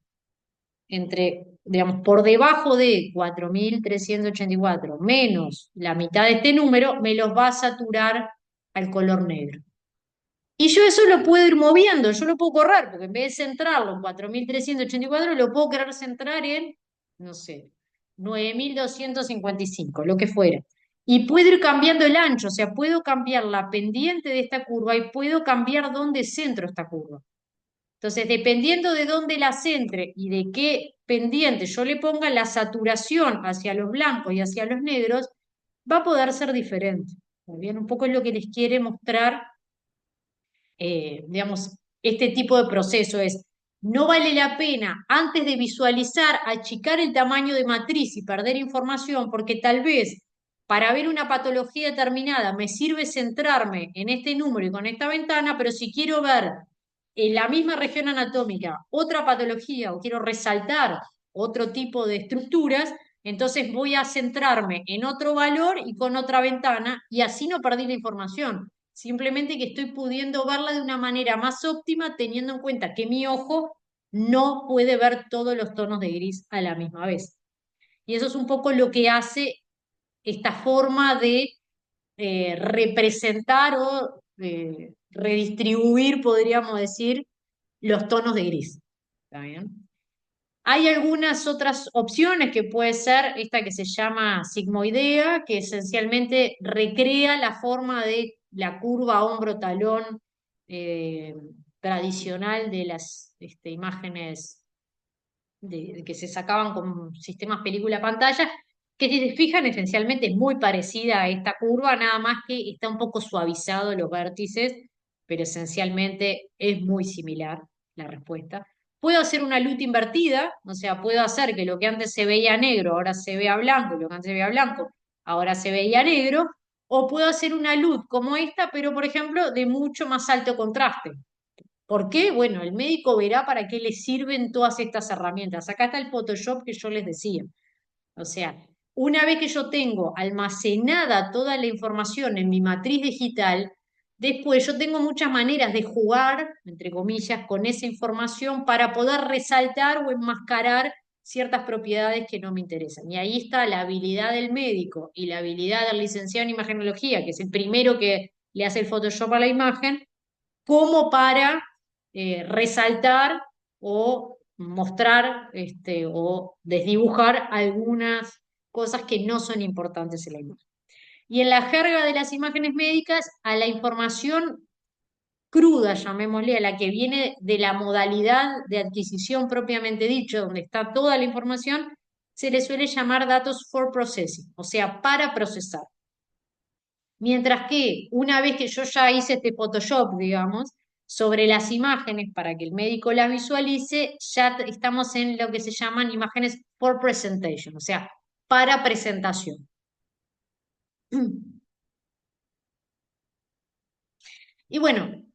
digamos, por debajo de 4.384 menos la mitad de este número, me los va a saturar al color negro. Y yo eso lo puedo ir moviendo, yo lo puedo correr, porque en vez de centrarlo en 4.384 lo puedo querer centrar en, no sé, 9.255 lo que fuera. Y puedo ir cambiando el ancho, o sea, puedo cambiar la pendiente de esta curva y puedo cambiar dónde centro esta curva. Entonces, dependiendo de dónde la centre y de qué pendiente yo le ponga, la saturación hacia los blancos y hacia los negros va a poder ser diferente. Muy bien, un poco es lo que les quiere mostrar digamos, este tipo de proceso es no vale la pena, antes de visualizar, achicar el tamaño de matriz y perder información, porque tal vez para ver una patología determinada me sirve centrarme en este número y con esta ventana, pero si quiero ver en la misma región anatómica otra patología o quiero resaltar otro tipo de estructuras, entonces voy a centrarme en otro valor y con otra ventana y así no perdí la información. Simplemente que estoy pudiendo verla de una manera más óptima teniendo en cuenta que mi ojo no puede ver todos los tonos de gris a la misma vez. Y eso es un poco lo que hace esta forma de representar o redistribuir, podríamos decir, los tonos de gris. ¿Está bien? Hay algunas otras opciones que puede ser esta que se llama sigmoidea, que esencialmente recrea la forma de la curva hombro-talón eh, tradicional de las imágenes que se sacaban con sistemas película-pantalla, que si se fijan esencialmente es muy parecida a esta curva, nada más que está un poco suavizado los vértices, pero esencialmente es muy similar la respuesta. Puedo hacer una luz invertida, o sea, puedo hacer que lo que antes se veía negro ahora se vea blanco, y lo que antes se veía blanco ahora se veía negro, o puedo hacer una luz como esta, pero por ejemplo de mucho más alto contraste. ¿Por qué? Bueno, el médico verá para qué le sirven todas estas herramientas. Acá está el Photoshop que yo les decía. O sea, una vez que yo tengo almacenada toda la información en mi matriz digital, después yo tengo muchas maneras de jugar, entre comillas, con esa información para poder resaltar o enmascarar ciertas propiedades que no me interesan. Y ahí está la habilidad del médico y la habilidad del licenciado en imagenología, que es el primero que le hace el Photoshop a la imagen, como para resaltar o mostrar o desdibujar algunas cosas que no son importantes en la imagen. Y en la jerga de las imágenes médicas, a la información cruda, llamémosle, a la que viene de la modalidad de adquisición propiamente dicho, donde está toda la información, se le suele llamar datos for processing, o sea, para procesar. Mientras que una vez que yo ya hice este Photoshop, digamos, sobre las imágenes para que el médico las visualice, ya estamos en lo que se llaman imágenes for presentation, o sea, para presentación. Y bueno,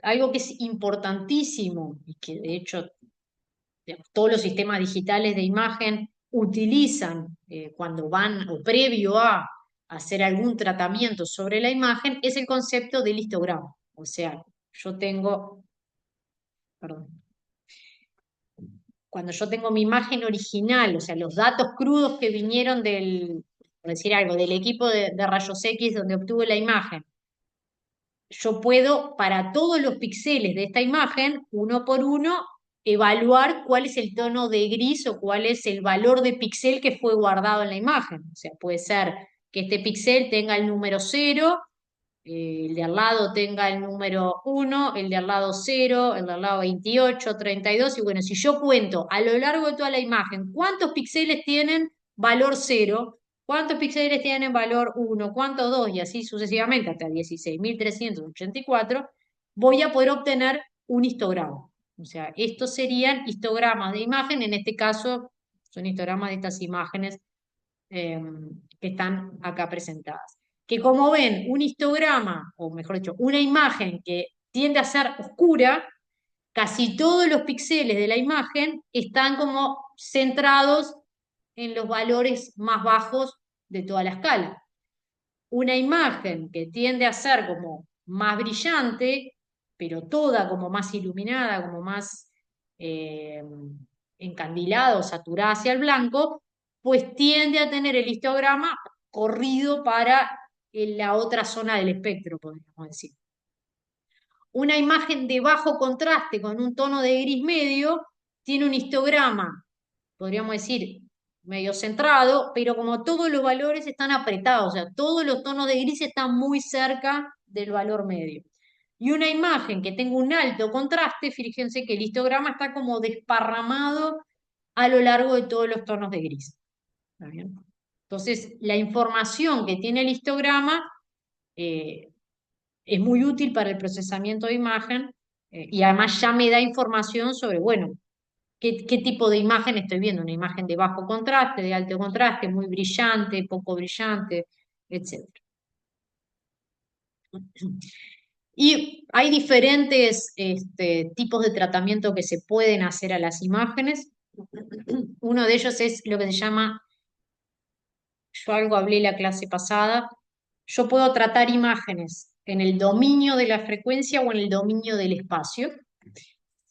algo que es importantísimo y que de hecho digamos, todos los sistemas digitales de imagen utilizan cuando van o previo a hacer algún tratamiento sobre la imagen es el concepto del histograma. O sea, yo tengo, perdón, cuando yo tengo mi imagen original, o sea, los datos crudos que vinieron del, por decir algo, del equipo de rayos X donde obtuve la imagen, yo puedo, para todos los píxeles de esta imagen, uno por uno, evaluar cuál es el tono de gris o cuál es el valor de píxel que fue guardado en la imagen. O sea, puede ser que este píxel tenga el número 0, el de al lado tenga el número 1, el de al lado 0, el de al lado 28, 32, y bueno, si yo cuento a lo largo de toda la imagen cuántos píxeles tienen valor 0, cuántos píxeles tienen valor 1, cuántos 2, y así sucesivamente hasta 16.384, voy a poder obtener un histograma. O sea, estos serían histogramas de imagen, en este caso son histogramas de estas imágenes eh, que están acá presentadas. Que como ven, un histograma, o mejor dicho, una imagen que tiende a ser oscura, casi todos los píxeles de la imagen están como centrados en los valores más bajos de toda la escala. Una imagen que tiende a ser como más brillante, pero toda como más iluminada, como más eh, encandilada o saturada hacia el blanco, pues tiende a tener el histograma corrido para la otra zona del espectro, podríamos decir. Una imagen de bajo contraste con un tono de gris medio tiene un histograma, podríamos decir, medio centrado, pero como todos los valores están apretados, o sea, todos los tonos de gris están muy cerca del valor medio. Y una imagen que tenga un alto contraste, fíjense que el histograma está como desparramado a lo largo de todos los tonos de gris. ¿Está bien? Entonces, la información que tiene el histograma es muy útil para el procesamiento de imagen Y además ya me da información sobre, bueno, qué tipo de imagen estoy viendo. Una imagen de bajo contraste, de alto contraste, muy brillante, poco brillante, etc. Y hay diferentes tipos de tratamiento que se pueden hacer a las imágenes. Uno de ellos es lo que se llama, yo algo hablé la clase pasada, yo puedo tratar imágenes en el dominio de la frecuencia o en el dominio del espacio.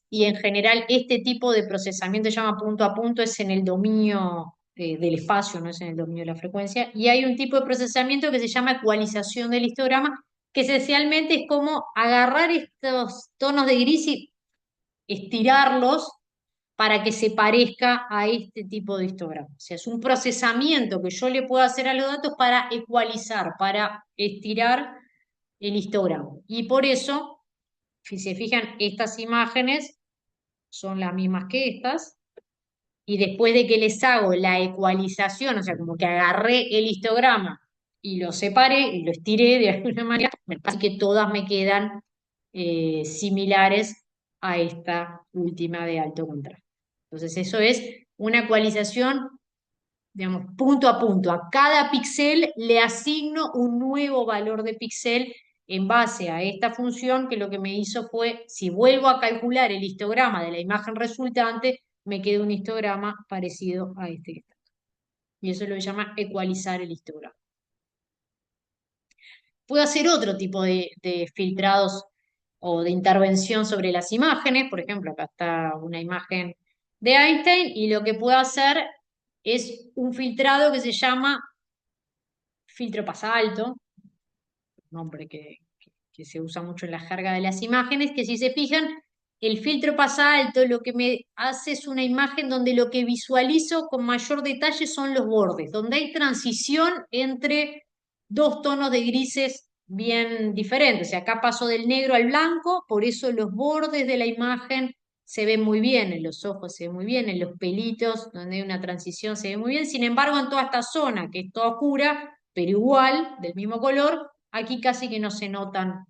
Y en general este tipo de procesamiento se llama punto a punto, es en el dominio del espacio, no es en el dominio de la frecuencia. Y hay un tipo de procesamiento que se llama ecualización del histograma, que esencialmente es como agarrar estos tonos de gris y estirarlos para que se parezca a este tipo de histograma. O sea, es un procesamiento que yo le puedo hacer a los datos para ecualizar, para estirar el histograma. Y por eso, si se fijan, estas imágenes son las mismas que estas, y después de que les hago la ecualización, o sea, como que agarré el histograma y lo separé y lo estiré de alguna manera, así que todas me quedan similares a esta última de alto contraste. Entonces, eso es una ecualización, digamos, punto a punto. A cada píxel le asigno un nuevo valor de píxel en base a esta función, que lo que me hizo fue, si vuelvo a calcular el histograma de la imagen resultante, me queda un histograma parecido a este que está acá. Y eso lo llama ecualizar el histograma. Puedo hacer otro tipo de filtrados o de intervención sobre las imágenes. Por ejemplo, acá está una imagen de Einstein y lo que puedo hacer es un filtrado que se llama filtro pasalto, nombre que se usa mucho en la jerga de las imágenes, que si se fijan, el filtro pasalto lo que me hace es una imagen donde lo que visualizo con mayor detalle son los bordes, donde hay transición entre dos tonos de grises bien diferentes. O sea, acá paso del negro al blanco, por eso los bordes de la imagen se ven muy bien, en los ojos se ve muy bien, en los pelitos, donde hay una transición, se ve muy bien. Sin embargo, en toda esta zona, que es toda oscura, pero igual, del mismo color, aquí casi que no se notan,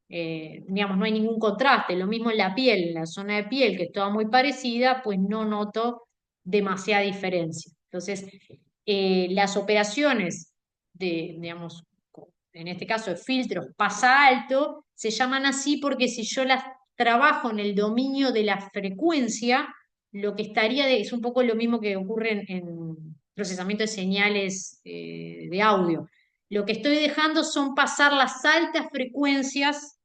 digamos, no hay ningún contraste. Lo mismo en la piel, en la zona de piel, que es toda muy parecida, pues no noto demasiada diferencia. Entonces, las operaciones de, digamos, en este caso de filtros pasa alto, se llaman así porque si yo las trabajo en el dominio de la frecuencia, lo que estaría es un poco lo mismo que ocurre en procesamiento de señales de audio. Lo que estoy dejando son pasar las altas frecuencias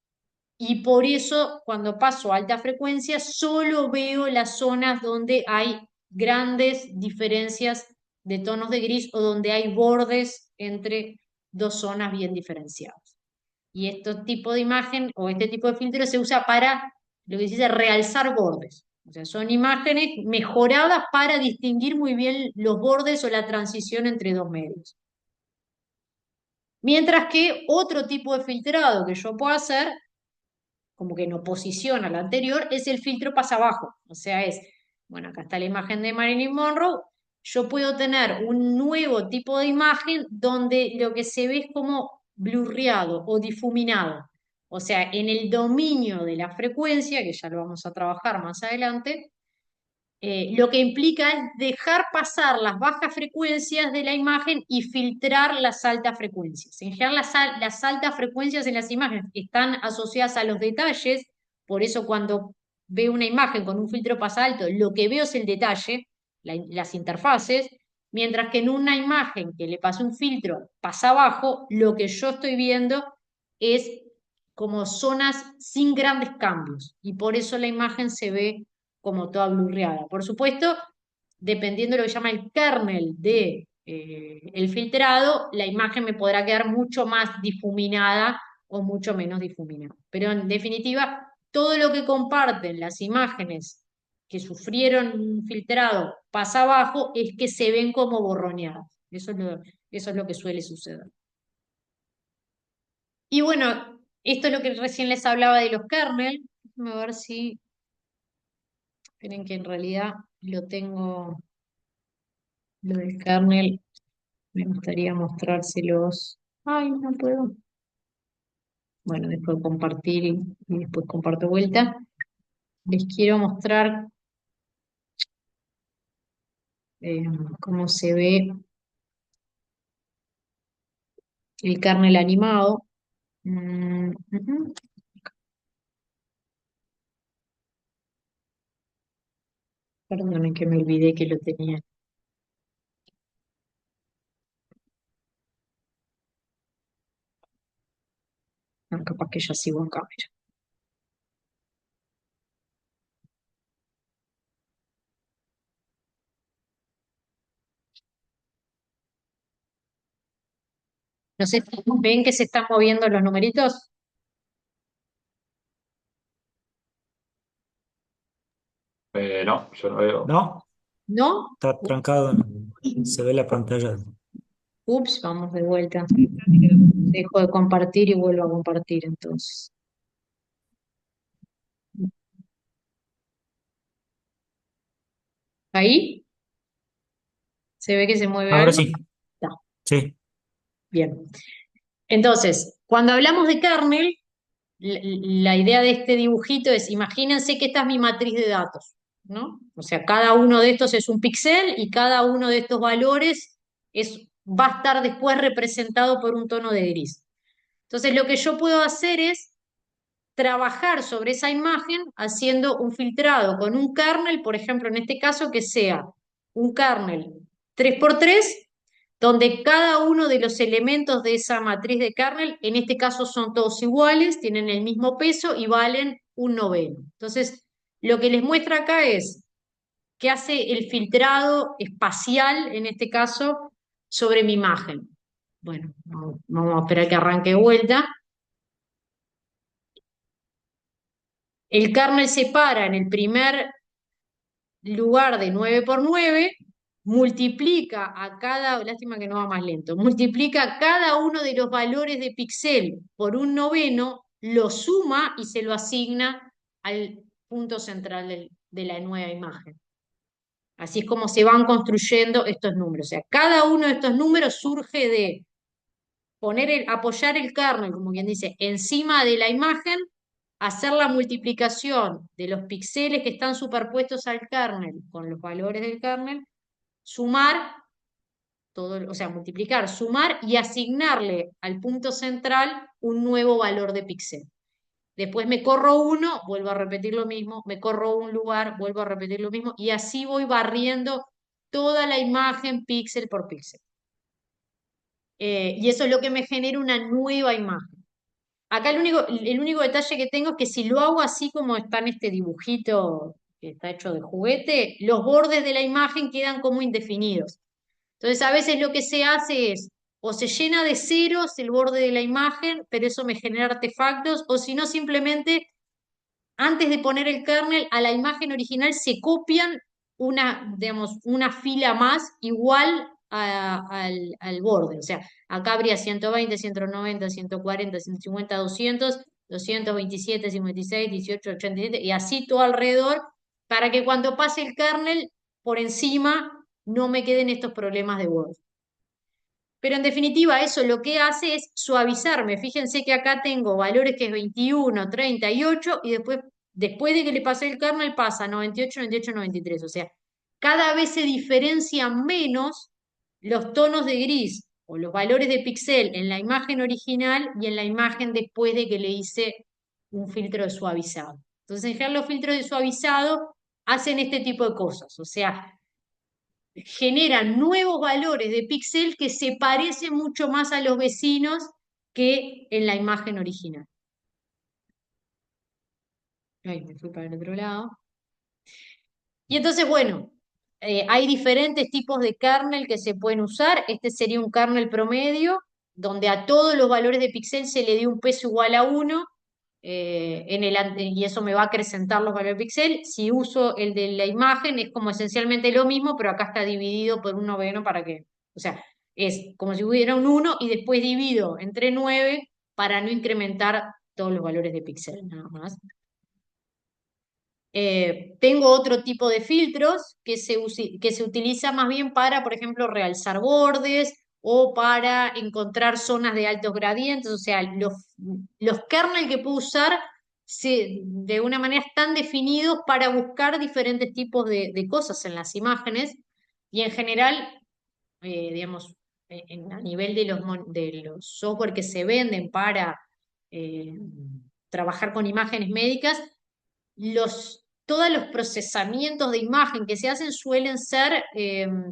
y por eso cuando paso a alta frecuencia solo veo las zonas donde hay grandes diferencias de tonos de gris o donde hay bordes entre dos zonas bien diferenciadas. Y este tipo de imagen o este tipo de filtro se usa para lo que se dice realzar bordes. O sea, son imágenes mejoradas para distinguir muy bien los bordes o la transición entre dos medios. Mientras que otro tipo de filtrado que yo puedo hacer, como que en oposición al anterior, es el filtro pasa abajo. O sea, es, bueno, acá está la imagen de Marilyn Monroe, yo puedo tener un nuevo tipo de imagen donde lo que se ve es como blurreado o difuminado. O sea, en el dominio de la frecuencia, que ya lo vamos a trabajar más adelante, lo que implica es dejar pasar las bajas frecuencias de la imagen y filtrar las altas frecuencias. En general, las altas frecuencias en las imágenes están asociadas a los detalles, por eso cuando veo una imagen con un filtro pasa alto, lo que veo es el detalle, las interfaces, mientras que en una imagen que le pasa un filtro pasa bajo, lo que yo estoy viendo es como zonas sin grandes cambios, y por eso la imagen se ve como toda blurreada. Por supuesto, dependiendo de lo que llama el kernel de el filtrado, la imagen me podrá quedar mucho más difuminada o mucho menos difuminada. Pero en definitiva, todo lo que comparten las imágenes que sufrieron un filtrado pasa abajo es que se ven como borroneadas. Eso es lo que suele suceder. Y bueno, esto es lo que recién les hablaba de los kernel. Déjenme ver si, esperen que en realidad lo tengo. Lo del kernel, me gustaría mostrárselos. Ay, no puedo. Bueno, después compartir y después comparto vuelta. les quiero mostrar eh, cómo se ve el kernel animado. Ujú. Perdonen que me olvidé que lo tenía. No, capaz que ya sigo en cámara. No sé, ¿ven que se están moviendo los numeritos? No, yo no veo. No, ¿No? está trancado, se ve la pantalla. Ups, vamos de vuelta. Dejo de compartir y vuelvo a compartir entonces. ¿Ahí? ¿Se ve que se mueve Ahora algo? sí, Está, sí. bien. Entonces, cuando hablamos de kernel, la idea de este dibujito es, imagínense que esta es mi matriz de datos, ¿no? O sea, cada uno de estos es un píxel y cada uno de estos valores va a estar después representado por un tono de gris. Entonces, lo que yo puedo hacer es trabajar sobre esa imagen haciendo un filtrado con un kernel, por ejemplo, en este caso, que sea un kernel 3x3, donde cada uno de los elementos de esa matriz de kernel, en este caso son todos iguales, tienen el mismo peso y valen un noveno. Entonces, lo que les muestra acá es que hace el filtrado espacial, en este caso, sobre mi imagen. Bueno, vamos a esperar que arranque de vuelta. El kernel separa en el primer lugar de 9x9, multiplica a cada, lástima que no va más lento, multiplica a cada uno de los valores de píxel por un noveno, lo suma y se lo asigna al punto central de la nueva imagen. Así es como se van construyendo estos números. O sea, cada uno de estos números surge de apoyar el kernel, como quien dice, encima de la imagen, hacer la multiplicación de los píxeles que están superpuestos al kernel con los valores del kernel, sumar todo, o sea, multiplicar, sumar y asignarle al punto central un nuevo valor de píxel. Después me corro uno, vuelvo a repetir lo mismo, me corro un lugar, vuelvo a repetir lo mismo, y así voy barriendo toda la imagen píxel por píxel. Y eso es lo que me genera una nueva imagen. Acá el único detalle que tengo es que si lo hago así como está en este dibujito que está hecho de juguete, los bordes de la imagen quedan como indefinidos. Entonces a veces lo que se hace es, o se llena de ceros el borde de la imagen, pero eso me genera artefactos, o si no, simplemente antes de poner el kernel a la imagen original se copian digamos, una fila más igual al borde. O sea, acá habría 120, 190, 140, 150, 200, 227, 56, 18, 87, y así todo alrededor, para que cuando pase el kernel por encima no me queden estos problemas de borde. Pero en definitiva, eso lo que hace es suavizarme. Fíjense que acá tengo valores que es 21, 38 y después de que le pasé el kernel pasa 98, 98, 93. O sea, cada vez se diferencian menos los tonos de gris o los valores de píxel en la imagen original y en la imagen después de que le hice un filtro de suavizado. Entonces, en general, los filtros de suavizado hacen este tipo de cosas. O sea, generan nuevos valores de píxel que se parecen mucho más a los vecinos que en la imagen original. Ay, me fui para el otro lado. Y entonces, bueno, hay diferentes tipos de kernel que se pueden usar. Este sería un kernel promedio, donde a todos los valores de píxel se le dio un peso igual a 1, y eso me va a acrecentar los valores de píxel. Si uso el de la imagen, es como esencialmente lo mismo, pero acá está dividido por un noveno para que, o sea, es como si hubiera un 1 y después divido entre 9 para no incrementar todos los valores de píxel, nada más. Tengo otro tipo de filtros que se utiliza más bien para, por ejemplo, realzar bordes o para encontrar zonas de altos gradientes. O sea, los kernel que puedo usar de una manera están definidos para buscar diferentes tipos de cosas en las imágenes y en general, digamos, a nivel de los software que se venden para eh, trabajar con imágenes médicas, todos los procesamientos de imagen que se hacen suelen ser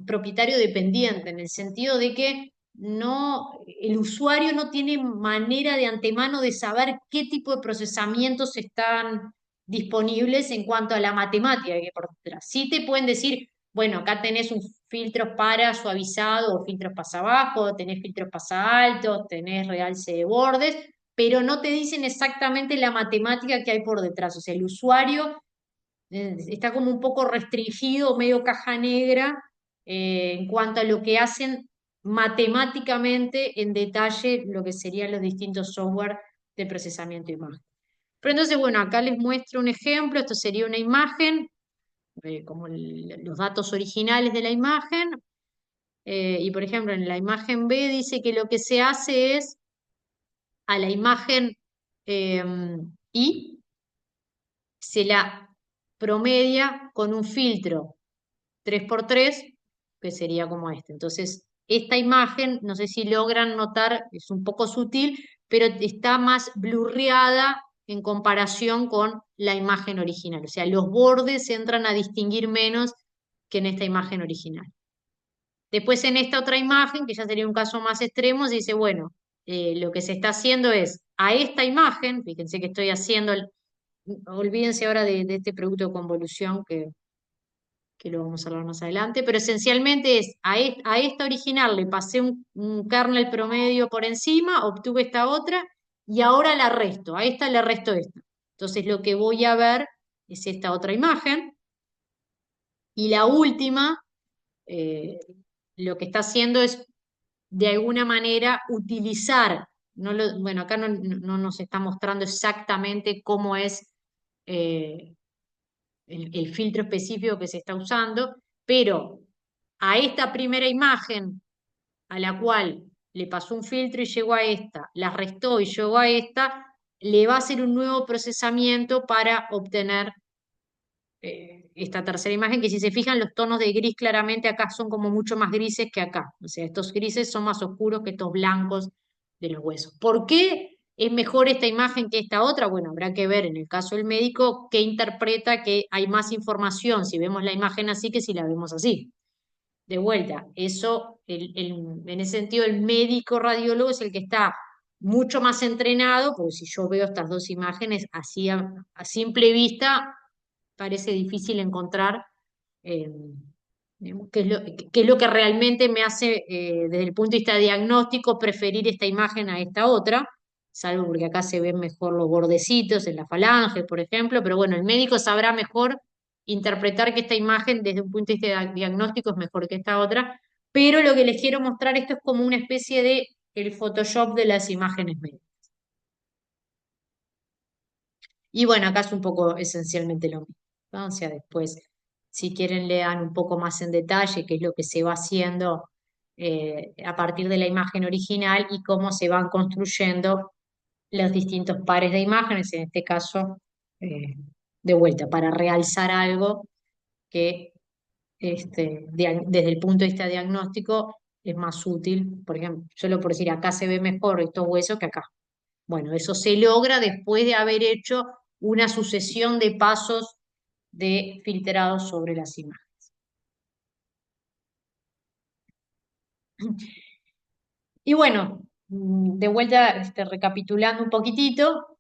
propietario dependiente, en el sentido de que el usuario no tiene manera de antemano de saber qué tipo de procesamientos están disponibles en cuanto a la matemática que hay por detrás. Sí te pueden decir, bueno, acá tenés un filtros para suavizado o filtros pasa abajo, tenés filtros pasa alto, tenés realce de bordes, pero no te dicen exactamente la matemática que hay por detrás. O sea, el usuario está como un poco restringido, medio caja negra, en cuanto a lo que hacen matemáticamente en detalle lo que serían los distintos software de procesamiento de imagen. Pero entonces, bueno, acá les muestro un ejemplo. Esto sería una imagen, como los datos originales de la imagen. Y por ejemplo, en la imagen B dice que lo que se hace es a la imagen eh, I se la promedia con un filtro 3x3 que sería como este. Entonces, esta imagen, no sé si logran notar, es un poco sutil, pero está más blurreada en comparación con la imagen original. O sea, los bordes se entran a distinguir menos que en esta imagen original. Después en esta otra imagen, que ya sería un caso más extremo, se dice, bueno, lo que se está haciendo es a esta imagen, fíjense que estoy haciendo, olvídense ahora de este producto de convolución que lo vamos a hablar más adelante, pero esencialmente es a esta original le pasé un kernel promedio por encima, obtuve esta otra, y ahora la resto, a esta le resto esta. Entonces lo que voy a ver es esta otra imagen, y la última, eh, lo que está haciendo es de alguna manera utilizar, bueno, acá no nos está mostrando exactamente cómo es el filtro específico que se está usando, pero a esta primera imagen a la cual le pasó un filtro y llegó a esta, la restó y llegó a esta, le va a hacer un nuevo procesamiento para obtener esta tercera imagen, que si se fijan los tonos de gris claramente acá son como mucho más grises que acá. O sea, estos grises son más oscuros que estos blancos de los huesos. ¿Por qué es mejor esta imagen que esta otra? Bueno, habrá que ver en el caso del médico qué interpreta que hay más información si vemos la imagen así que si la vemos así. De vuelta, eso, en ese sentido, el médico radiólogo es el que está mucho más entrenado, porque si yo veo estas dos imágenes así a simple vista, parece difícil encontrar eh, digamos, qué es lo que realmente me hace, desde el punto de vista diagnóstico, preferir esta imagen a esta otra, salvo porque acá se ven mejor los bordecitos en la falange, por ejemplo, pero bueno, el médico sabrá mejor interpretar que esta imagen desde un punto de vista diagnóstico es mejor que esta otra, pero lo que les quiero mostrar, esto es como una especie de el Photoshop de las imágenes médicas. Y bueno, acá es un poco esencialmente lo mismo, ¿no? O sea, después, si quieren, lean un poco más en detalle qué es lo que se va haciendo a partir de la imagen original y cómo se van construyendo los distintos pares de imágenes, en este caso, eh, de vuelta, para realzar algo que desde el punto de vista diagnóstico es más útil. Por ejemplo, solo por decir, acá se ve mejor estos huesos que acá. Bueno, eso se logra después de haber hecho una sucesión de pasos de filtrado sobre las imágenes. Y bueno, de vuelta, recapitulando un poquitito,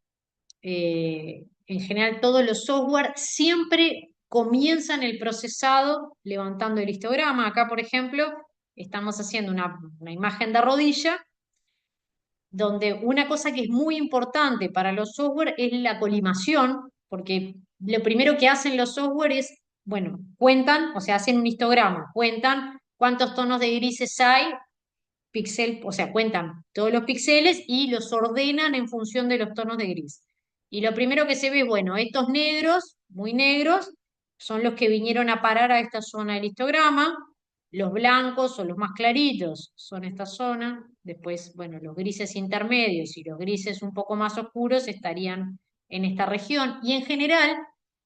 en general todos los software siempre comienzan el procesado levantando el histograma. Acá, por ejemplo, estamos haciendo una imagen de rodilla donde una cosa que es muy importante para los software es la colimación, porque lo primero que hacen los software es, bueno, cuentan, o sea, hacen un histograma, cuentan cuántos tonos de grises hay, o sea, cuentan todos los píxeles y los ordenan en función de los tonos de gris. Y lo primero que se ve, bueno, estos negros, muy negros, son los que vinieron a parar a esta zona del histograma. Los blancos o los más claritos son esta zona. Después, bueno, los grises intermedios y los grises un poco más oscuros estarían en esta región. Y en general,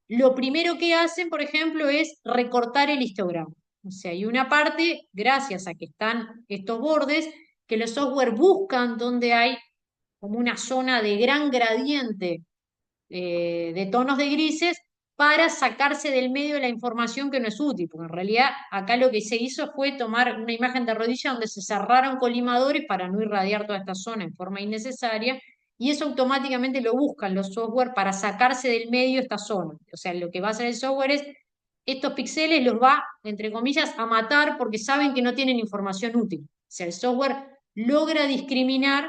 lo primero que hacen, por ejemplo, es recortar el histograma. O sea, hay una parte, gracias a que están estos bordes, que los software buscan donde hay como una zona de gran gradiente de tonos de grises para sacarse del medio la información que no es útil, porque en realidad acá lo que se hizo fue tomar una imagen de rodilla donde se cerraron colimadores para no irradiar toda esta zona en forma innecesaria, y eso automáticamente lo buscan los software para sacarse del medio esta zona. O sea, lo que va a hacer el software es, estos píxeles los va, entre comillas, a matar porque saben que no tienen información útil. O sea, el software logra discriminar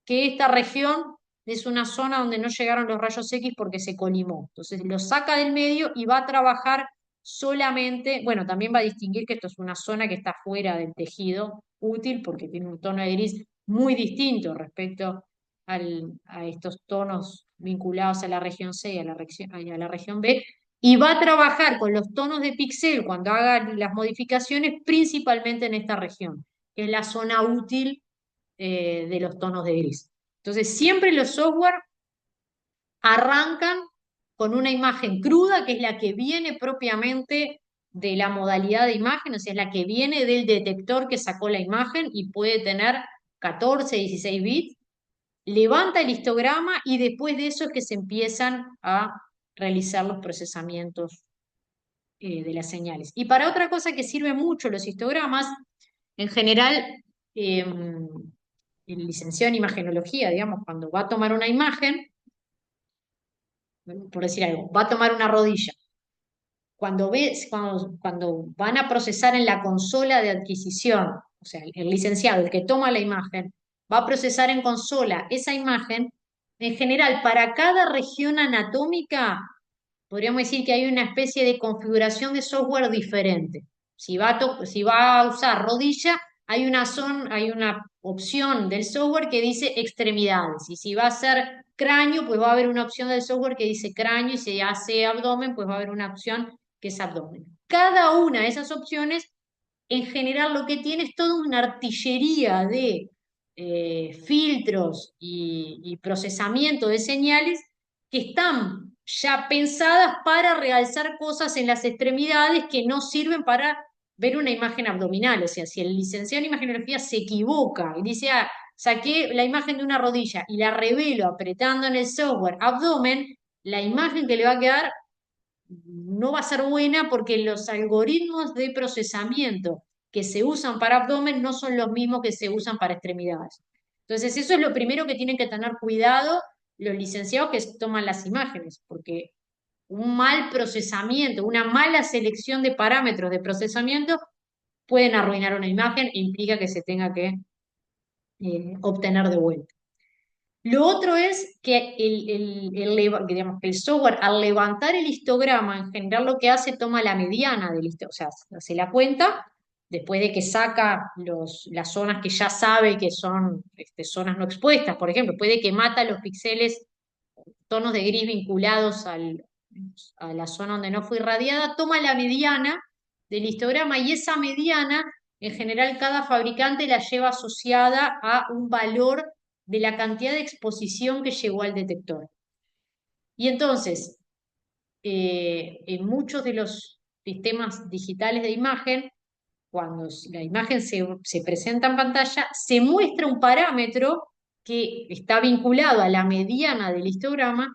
que esta región es una zona donde no llegaron los rayos X porque se colimó. Entonces lo saca del medio y va a trabajar solamente, bueno, también va a distinguir que esto es una zona que está fuera del tejido útil porque tiene un tono de gris muy distinto respecto a estos tonos vinculados a la región C y a la región B, y va a trabajar con los tonos de píxel cuando haga las modificaciones principalmente en esta región, que es la zona útil de los tonos de gris. Entonces, siempre los software arrancan con una imagen cruda, que es la que viene propiamente de la modalidad de imagen, o sea, es la que viene del detector que sacó la imagen y puede tener 14, 16 bits, levanta el histograma y después de eso es que se empiezan a realizar los procesamientos de las señales. Y para otra cosa que sirve mucho los histogramas, en general, el licenciado en imagenología, digamos, cuando va a tomar una imagen, por decir algo, va a tomar una rodilla. Cuando van a procesar en la consola de adquisición, o sea, el licenciado, el que toma la imagen, va a procesar en consola esa imagen, en general, para cada región anatómica, podríamos decir que hay una especie de configuración de software diferente. Si va a usar rodilla, hay una opción del software que dice extremidades. Y si va a hacer cráneo, pues va a haber una opción del software que dice cráneo. Y si hace abdomen, pues va a haber una opción que es abdomen. Cada una de esas opciones, en general, lo que tiene es toda una artillería de filtros y procesamiento de señales que están ya pensadas para realzar cosas en las extremidades que no sirven para ver una imagen abdominal. O sea, si el licenciado en imagenología se equivoca y dice, ah, saqué la imagen de una rodilla y la revelo apretando en el software abdomen, la imagen que le va a quedar no va a ser buena porque los algoritmos de procesamiento que se usan para abdomen no son los mismos que se usan para extremidades. Entonces, eso es lo primero que tienen que tener cuidado los licenciados que toman las imágenes, porque un mal procesamiento, una mala selección de parámetros de procesamiento pueden arruinar una imagen e implica que se tenga que obtener de vuelta. Lo otro es que digamos, que el software al levantar el histograma, en general lo que hace, toma la mediana del histograma, o sea, hace la cuenta, después de que saca las zonas que ya sabe que son zonas no expuestas, por ejemplo, puede que mata los píxeles, tonos de gris vinculados a la zona donde no fue irradiada, toma la mediana del histograma y esa mediana, en general, cada fabricante la lleva asociada a un valor de la cantidad de exposición que llegó al detector. Y entonces, en muchos de los sistemas digitales de imagen, cuando la imagen se presenta en pantalla, se muestra un parámetro que está vinculado a la mediana del histograma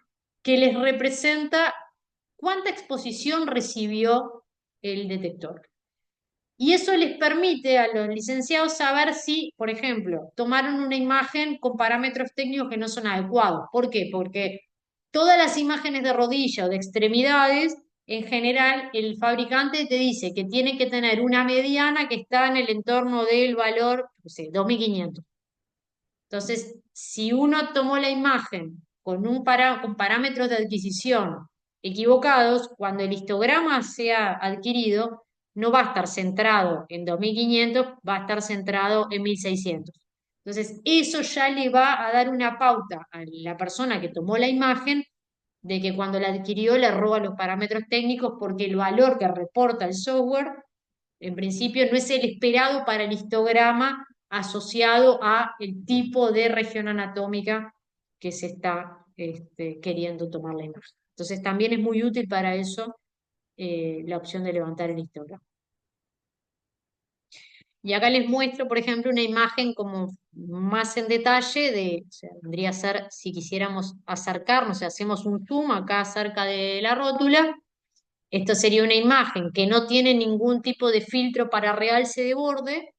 que les representa cuánta exposición recibió el detector. Y eso les permite a los licenciados saber si, por ejemplo, tomaron una imagen con parámetros técnicos que no son adecuados. ¿Por qué? Porque todas las imágenes de rodilla o de extremidades, en general, el fabricante te dice que tiene que tener una mediana que está en el entorno del valor, no sé, 2500. Entonces, si uno tomó la imagen con parámetros de adquisición equivocados, cuando el histograma sea adquirido, no va a estar centrado en 2500, va a estar centrado en 1600. Entonces, eso ya le va a dar una pauta a la persona que tomó la imagen de que cuando la adquirió le roba los parámetros técnicos porque el valor que reporta el software, en principio, no es el esperado para el histograma asociado a el tipo de región anatómica que se está queriendo tomar la imagen. Entonces también es muy útil para eso la opción de levantar el histograma. Y acá les muestro, por ejemplo, una imagen como más en detalle o sea, vendría a ser, si quisiéramos acercarnos, o sea, hacemos un zoom acá cerca de la rótula, esto sería una imagen que no tiene ningún tipo de filtro para realce de borde,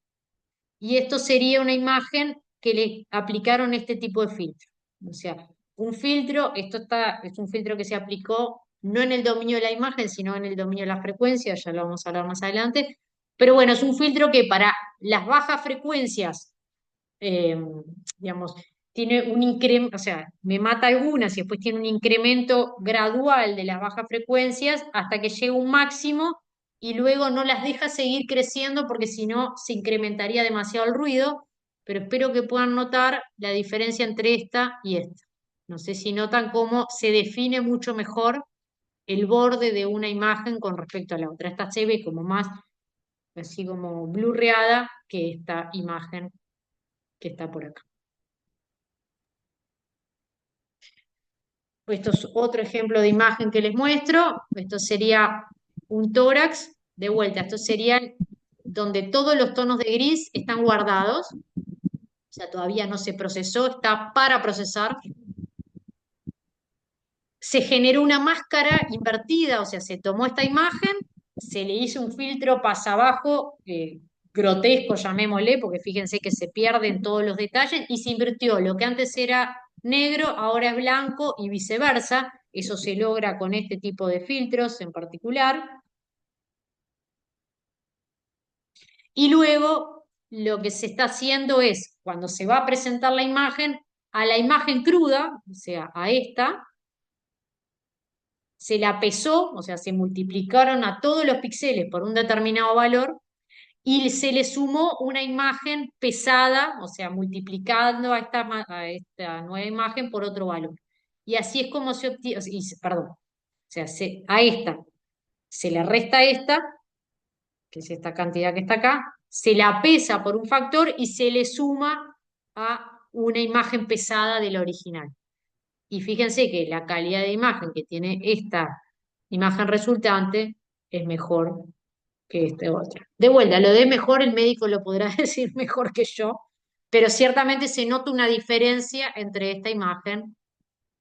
y esto sería una imagen que le aplicaron este tipo de filtro. O sea, un filtro, es un filtro que se aplicó no en el dominio de la imagen, sino en el dominio de la frecuencia, ya lo vamos a hablar más adelante. Pero bueno, es un filtro que para las bajas frecuencias, eh, digamos, tiene un incremento, o sea, me mata algunas y después tiene un incremento gradual de las bajas frecuencias hasta que llega un máximo y luego no las deja seguir creciendo porque si no se incrementaría demasiado el ruido, pero espero que puedan notar la diferencia entre esta y esta. No sé si notan cómo se define mucho mejor el borde de una imagen con respecto a la otra. Esta se ve como más, así como blurreada que esta imagen que está por acá. Esto es otro ejemplo de imagen que les muestro. Esto sería un tórax. De vuelta, esto sería donde todos los tonos de gris están guardados. O sea, todavía no se procesó, está para procesar. Se generó una máscara invertida, o sea, se tomó esta imagen, se le hizo un filtro pasa abajo, grotesco, llamémosle, porque fíjense que se pierden todos los detalles, y se invirtió. Lo que antes era negro, ahora es blanco y viceversa. Eso se logra con este tipo de filtros en particular. Y luego lo que se está haciendo es, cuando se va a presentar la imagen, a la imagen cruda, o sea, a esta, se la pesó, o sea, se multiplicaron a todos los píxeles por un determinado valor y se le sumó una imagen pesada, o sea, multiplicando a esta nueva imagen por otro valor. Y así es como se obtiene, perdón, o sea, a esta se le resta esta, que es esta cantidad que está acá, se la pesa por un factor y se le suma a una imagen pesada de la original. Y fíjense que la calidad de imagen que tiene esta imagen resultante es mejor que esta otra. De vuelta, lo de mejor el médico lo podrá decir mejor que yo, pero ciertamente se nota una diferencia entre esta imagen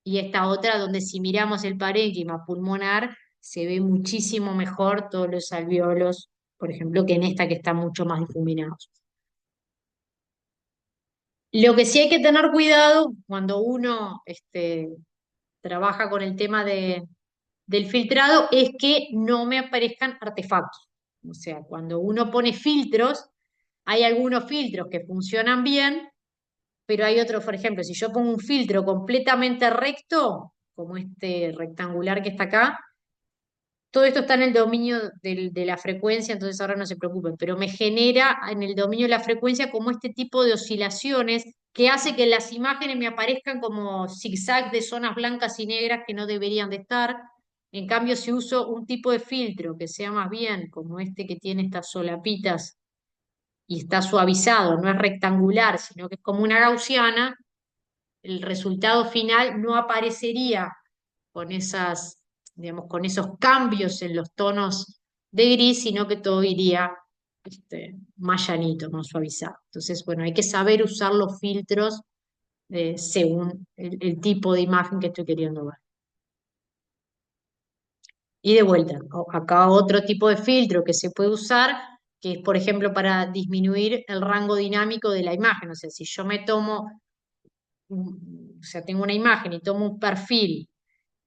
y esta otra, donde si miramos el parénquima pulmonar, se ve muchísimo mejor todos los alveolos, por ejemplo, que en esta que están mucho más difuminados. Lo que sí hay que tener cuidado cuando uno trabaja con el tema del filtrado es que no me aparezcan artefactos. O sea, cuando uno pone filtros, hay algunos filtros que funcionan bien, pero hay otros, por ejemplo, si yo pongo un filtro completamente recto, como este rectangular que está acá, todo esto está en el dominio de la frecuencia, entonces ahora no se preocupen, pero me genera en el dominio de la frecuencia como este tipo de oscilaciones que hace que las imágenes me aparezcan como zigzag de zonas blancas y negras que no deberían de estar. En cambio, si uso un tipo de filtro que sea más bien como este que tiene estas solapitas y está suavizado, no es rectangular, sino que es como una gaussiana, el resultado final no aparecería con esas, digamos, con esos cambios en los tonos de gris, sino que todo iría más llanito, más suavizado. Entonces, bueno, hay que saber usar los filtros según el tipo de imagen que estoy queriendo ver. Y de vuelta, acá otro tipo de filtro que se puede usar, que es, por ejemplo, para disminuir el rango dinámico de la imagen. O sea, si yo me tomo, o sea, tengo una imagen y tomo un perfil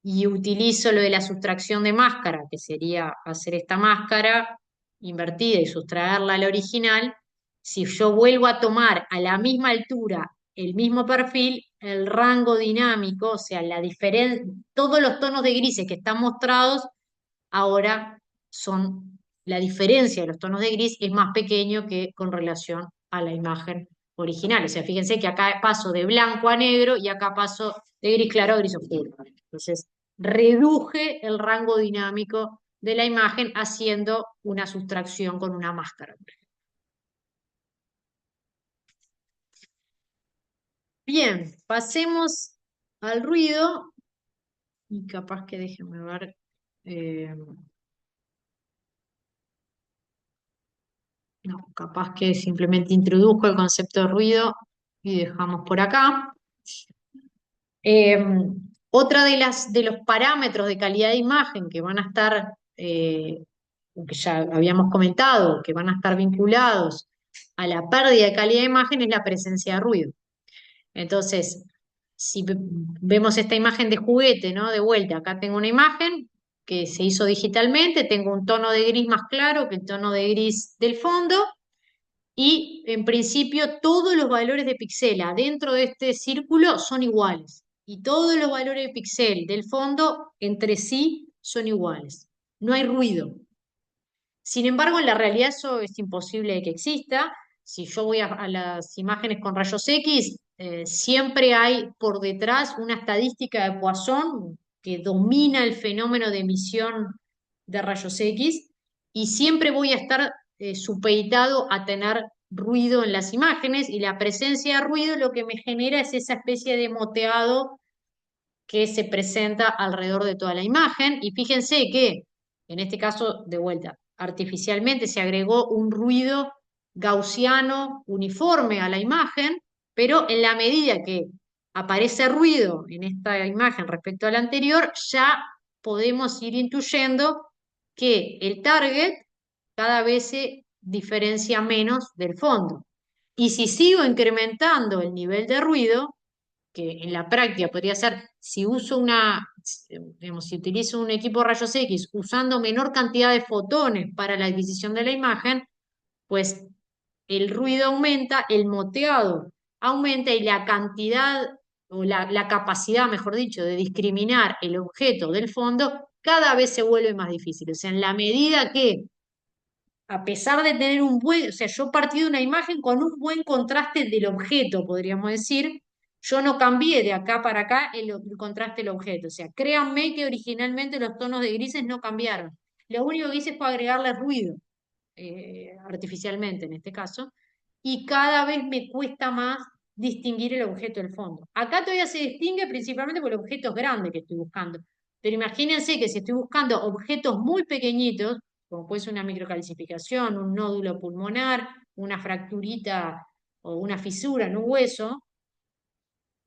y utilizo lo de la sustracción de máscara, que sería hacer esta máscara invertida y sustraerla al original, si yo vuelvo a tomar a la misma altura el mismo perfil, el rango dinámico, o sea, la diferencia, todos los tonos de grises que están mostrados ahora son, la diferencia de los tonos de gris es más pequeño que con relación a la imagen original. O sea, fíjense que acá paso de blanco a negro y acá paso de gris claro a gris oscuro. Entonces, reduje el rango dinámico de la imagen haciendo una sustracción con una máscara. Bien, pasemos al ruido, y capaz que déjenme ver, eh, no, capaz que simplemente introduzco el concepto de ruido y dejamos por acá. Eh, Otra de los parámetros de calidad de imagen que van a estar, que ya habíamos comentado, que van a estar vinculados a la pérdida de calidad de imagen es la presencia de ruido. Entonces, si vemos esta imagen de juguete, ¿no? De vuelta, acá tengo una imagen que se hizo digitalmente, tengo un tono de gris más claro que el tono de gris del fondo, y en principio todos los valores de píxela dentro de este círculo son iguales. Y todos los valores de píxel del fondo entre sí son iguales. No hay ruido. Sin embargo, en la realidad eso es imposible de que exista. Si yo voy a las imágenes con rayos X, siempre hay por detrás una estadística de Poisson que domina el fenómeno de emisión de rayos X, y siempre voy a estar supeditado a tener ruido en las imágenes, y la presencia de ruido lo que me genera es esa especie de moteado que se presenta alrededor de toda la imagen. Y fíjense que, en este caso, de vuelta, artificialmente se agregó un ruido gaussiano uniforme a la imagen, pero en la medida que aparece ruido en esta imagen respecto a la anterior, ya podemos ir intuyendo que el target cada vez se diferencia menos del fondo. Y si sigo incrementando el nivel de ruido, que en la práctica podría ser, si uso digamos, si utilizo un equipo de rayos X usando menor cantidad de fotones para la adquisición de la imagen, pues el ruido aumenta, el moteado aumenta, y la cantidad o la capacidad, mejor dicho, de discriminar el objeto del fondo cada vez se vuelve más difícil. O sea, en la medida que, a pesar de tener o sea, yo partí de una imagen con un buen contraste del objeto, podríamos decir, yo no cambié de acá para acá el contraste del objeto. O sea, créanme que originalmente los tonos de grises no cambiaron. Lo único que hice fue agregarle ruido, artificialmente en este caso, y cada vez me cuesta más distinguir el objeto del fondo. Acá todavía se distingue principalmente por el objeto grande que estoy buscando. Pero imagínense que si estoy buscando objetos muy pequeñitos, como puede ser una microcalcificación, un nódulo pulmonar, una fracturita o una fisura en un hueso,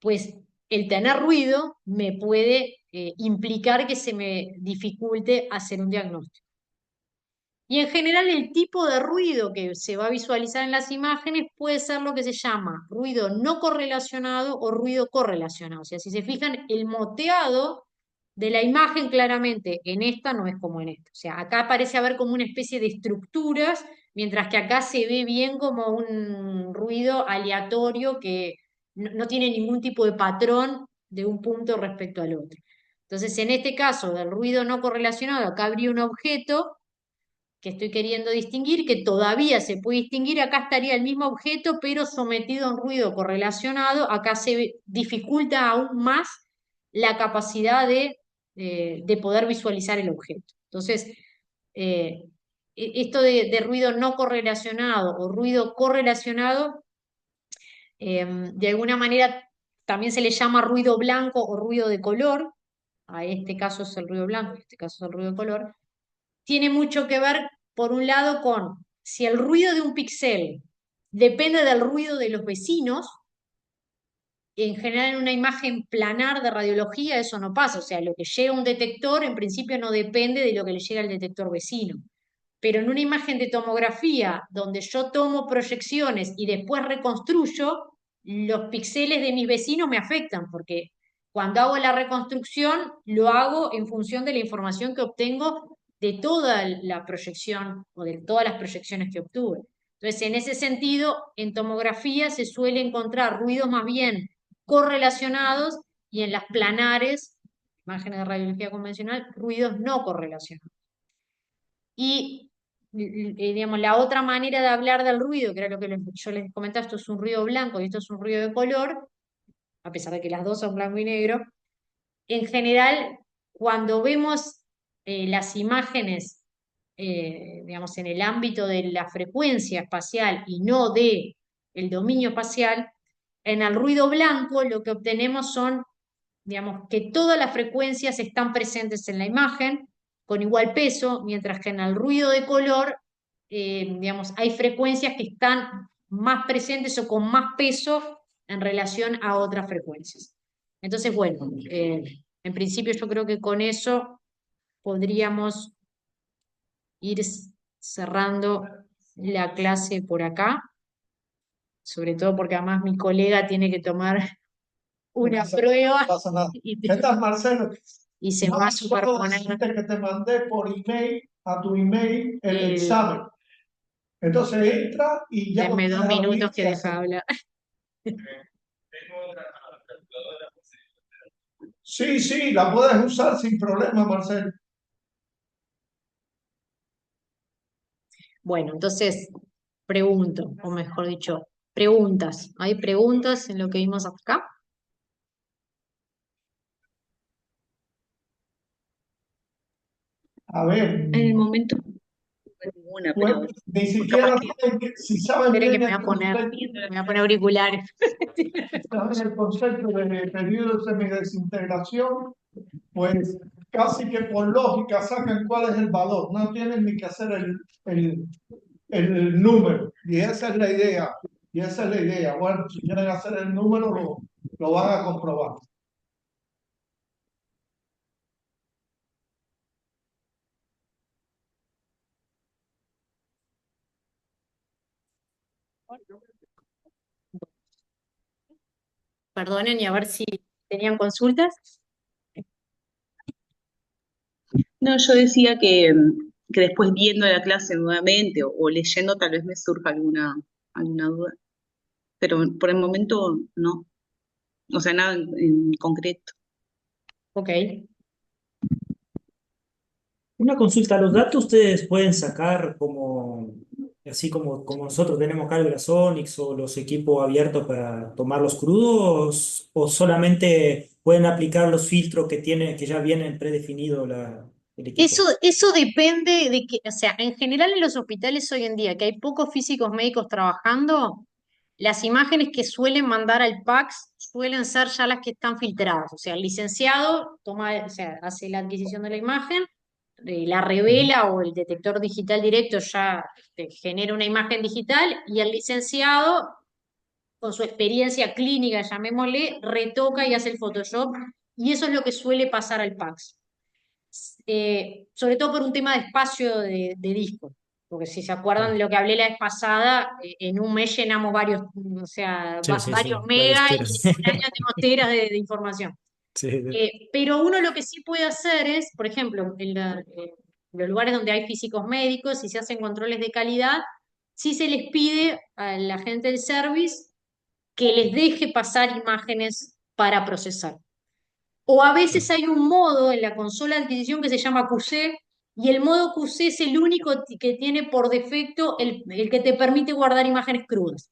pues el tener ruido me puede implicar que se me dificulte hacer un diagnóstico. Y en general el tipo de ruido que se va a visualizar en las imágenes puede ser lo que se llama ruido no correlacionado o ruido correlacionado. O sea, si se fijan, el moteado de la imagen claramente en esta no es como en esta. O sea, acá parece haber como una especie de estructuras, mientras que acá se ve bien como un ruido aleatorio que no tiene ningún tipo de patrón de un punto respecto al otro. Entonces, en este caso del ruido no correlacionado, acá habría un objeto que estoy queriendo distinguir, que todavía se puede distinguir. Acá estaría el mismo objeto, pero sometido a un ruido correlacionado. Acá se dificulta aún más la capacidad de poder visualizar el objeto. Entonces, eh, esto de ruido no correlacionado o ruido correlacionado, de alguna manera también se le llama ruido blanco o ruido de color. A este caso es el ruido blanco, en este caso es el ruido de color. Tiene mucho que ver, por un lado, con si el ruido de un píxel depende del ruido de los vecinos. En general, en una imagen planar de radiología eso no pasa. O sea, lo que llega a un detector en principio no depende de lo que le llega al detector vecino. Pero en una imagen de tomografía, donde yo tomo proyecciones y después reconstruyo, los píxeles de mis vecinos me afectan, porque cuando hago la reconstrucción, lo hago en función de la información que obtengo de toda la proyección o de todas las proyecciones que obtuve. Entonces, en ese sentido, en tomografía se suele encontrar ruidos más bien correlacionados, y en las planares, imágenes de radiología convencional, ruidos no correlacionados. Y digamos, la otra manera de hablar del ruido, que era lo que yo les comentaba, esto es un ruido blanco y esto es un ruido de color, a pesar de que las dos son blanco y negro. En general, cuando vemos las imágenes, digamos, en el ámbito de la frecuencia espacial y no de el dominio espacial, en el ruido blanco lo que obtenemos son digamos, que todas las frecuencias están presentes en la imagen con igual peso, mientras que en el ruido de color, digamos, hay frecuencias que están más presentes o con más peso en relación a otras frecuencias. Entonces, bueno, en principio yo creo que con eso podríamos ir cerrando la clase por acá, sobre todo porque además mi colega tiene que tomar una prueba Pasa nada. y, ¿Qué tal, Marcelo? y se No va a me acuerdo superponer decirte que te mandé por email a tu email el el... examen. Entonces entra y ya lo Denme 2 tienes abrir minutos que y deja hacer. hablar. Sí, sí, la puedes usar sin problema, Marcelo. Bueno, entonces pregunto, o mejor dicho, preguntas. ¿Hay preguntas en lo que vimos acá? A ver, En el momento no tuve ninguna, pues, pero ni capaz siquiera que saben si saben Espere que bien me voy a poner, auriculares. saben el concepto de periodo de semidesintegración, pues casi que por lógica sacan cuál es el valor. No tienen ni que hacer el, el número. Y esa es la idea. Y esa es la idea. Bueno, si quieren hacer el número, lo van a comprobar. Perdonen y a ver si tenían consultas. no, yo decía que después viendo la clase nuevamente o leyendo tal vez me surja alguna duda, pero por el momento no, o sea, nada en concreto. Ok. Una consulta, ¿los datos ustedes pueden sacar como, así como nosotros tenemos Cálculo Sonics o los equipos abiertos para tomarlos crudos, o solamente pueden aplicar los filtros que tiene, que ya vienen predefinido el equipo? Eso depende de que, o sea, en general en los hospitales hoy en día, que hay pocos físicos médicos trabajando, las imágenes que suelen mandar al PACS suelen ser ya las que están filtradas. O sea, el licenciado toma, o sea, hace la adquisición de la imagen, la Ujú. revela o el detector digital directo ya genera una imagen digital y el licenciado, con su experiencia clínica, llamémosle, retoca y hace el Photoshop. Y eso es lo que suele pasar al PACS, sobre todo por un tema de espacio de disco. Porque si se acuerdan Ah, de lo que hablé la vez pasada, en un mes llenamos varios, o sea, sí, sí, varios sí, varios megas y teras. en un año tenemos teras de información. Sí, Pero uno lo que sí puede hacer es, por ejemplo, los lugares donde hay físicos médicos y se hacen controles de calidad, sí se les pide a la gente del service que les deje pasar imágenes para procesar. O a ah, veces hay un modo en la consola de adquisición que se llama QC, y el modo QC es el único que tiene por defecto el que te permite guardar imágenes crudas.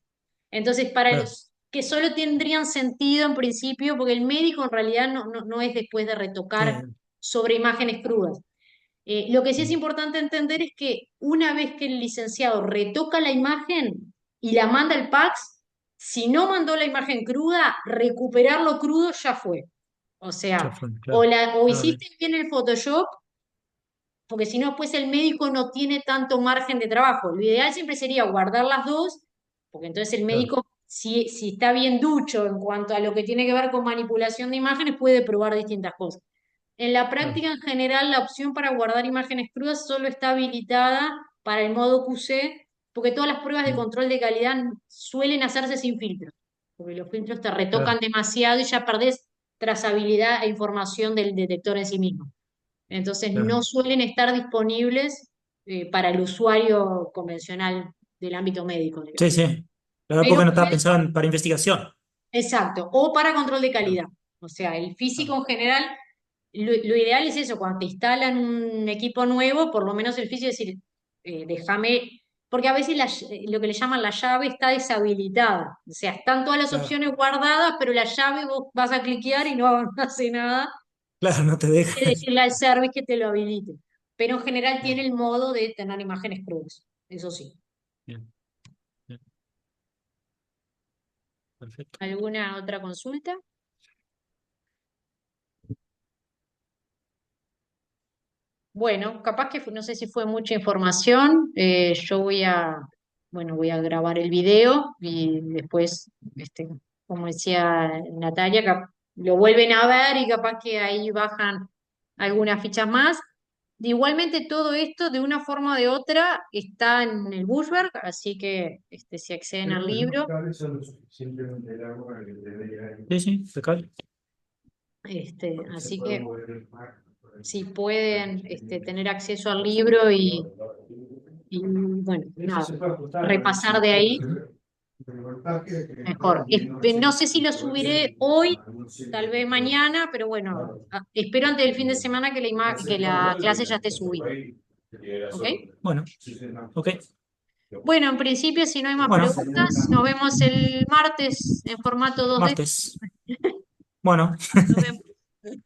Entonces, para claro, los que solo tendrían sentido en principio, porque el médico en realidad no es después de retocar sí, sobre imágenes crudas. Lo que sí es mm, importante entender es que una vez que el licenciado retoca la imagen y la manda al PACS, si no mandó la imagen cruda, recuperarlo crudo ya fue. O ya sea, fue, o, claro. o Ah, hiciste bien el Photoshop, porque si no, pues el médico no tiene tanto margen de trabajo. Lo ideal siempre sería guardar las dos, porque entonces el claro, médico, si está bien ducho en cuanto a lo que tiene que ver con manipulación de imágenes, puede probar distintas cosas. En la claro, práctica, en general, la opción para guardar imágenes crudas solo está habilitada para el modo QC, porque todas las pruebas de mm, control de calidad suelen hacerse sin filtros, porque los filtros te retocan claro, demasiado y ya perdés trazabilidad e información del detector en sí mismo. Entonces, claro. no suelen estar disponibles para el usuario convencional del ámbito médico, Sí, digamos. sí. La verdad Pero porque no estaba pensado para investigación. exacto, o para control de Claro, calidad. O sea, el físico claro, en general, lo ideal es eso, cuando te instalan un equipo nuevo, por lo menos el físico es decir, déjame, porque a veces lo que le llaman la llave está deshabilitada. O sea, están todas las claro, opciones guardadas, pero la llave vos vas a cliquear y no, no hace nada. claro, no te deja. Hay que decirle al service que te lo habilite. Pero en general tiene Bien, el modo de tener imágenes crudas, eso sí. bien, bien, perfecto. ¿Alguna otra consulta? Bueno, capaz que no sé si fue mucha información. Yo voy a grabar el video y después, como decía Natalia, lo vuelven a ver y capaz que ahí bajan algunas fichas más. Igualmente todo esto, de una forma o de otra, está en el Bushberg, así que si acceden al libro, Sí, sí, impecable. así que si pueden tener acceso al libro y, bueno, nada, repasar de ahí, mejor. No sé si lo subiré hoy, tal vez mañana, pero bueno, espero antes del fin de semana que la clase ya esté subida. ¿Ok? Bueno, ok. Bueno, en principio, si no hay más Bueno, preguntas, nos vemos el martes en formato 2D. martes. Bueno, Nos vemos.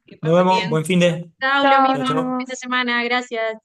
Que nos pasen vemos. bien. Buen fin de. Chao, lo Chao, mismo. Chao, nos chao. Fin de vemos. semana, gracias.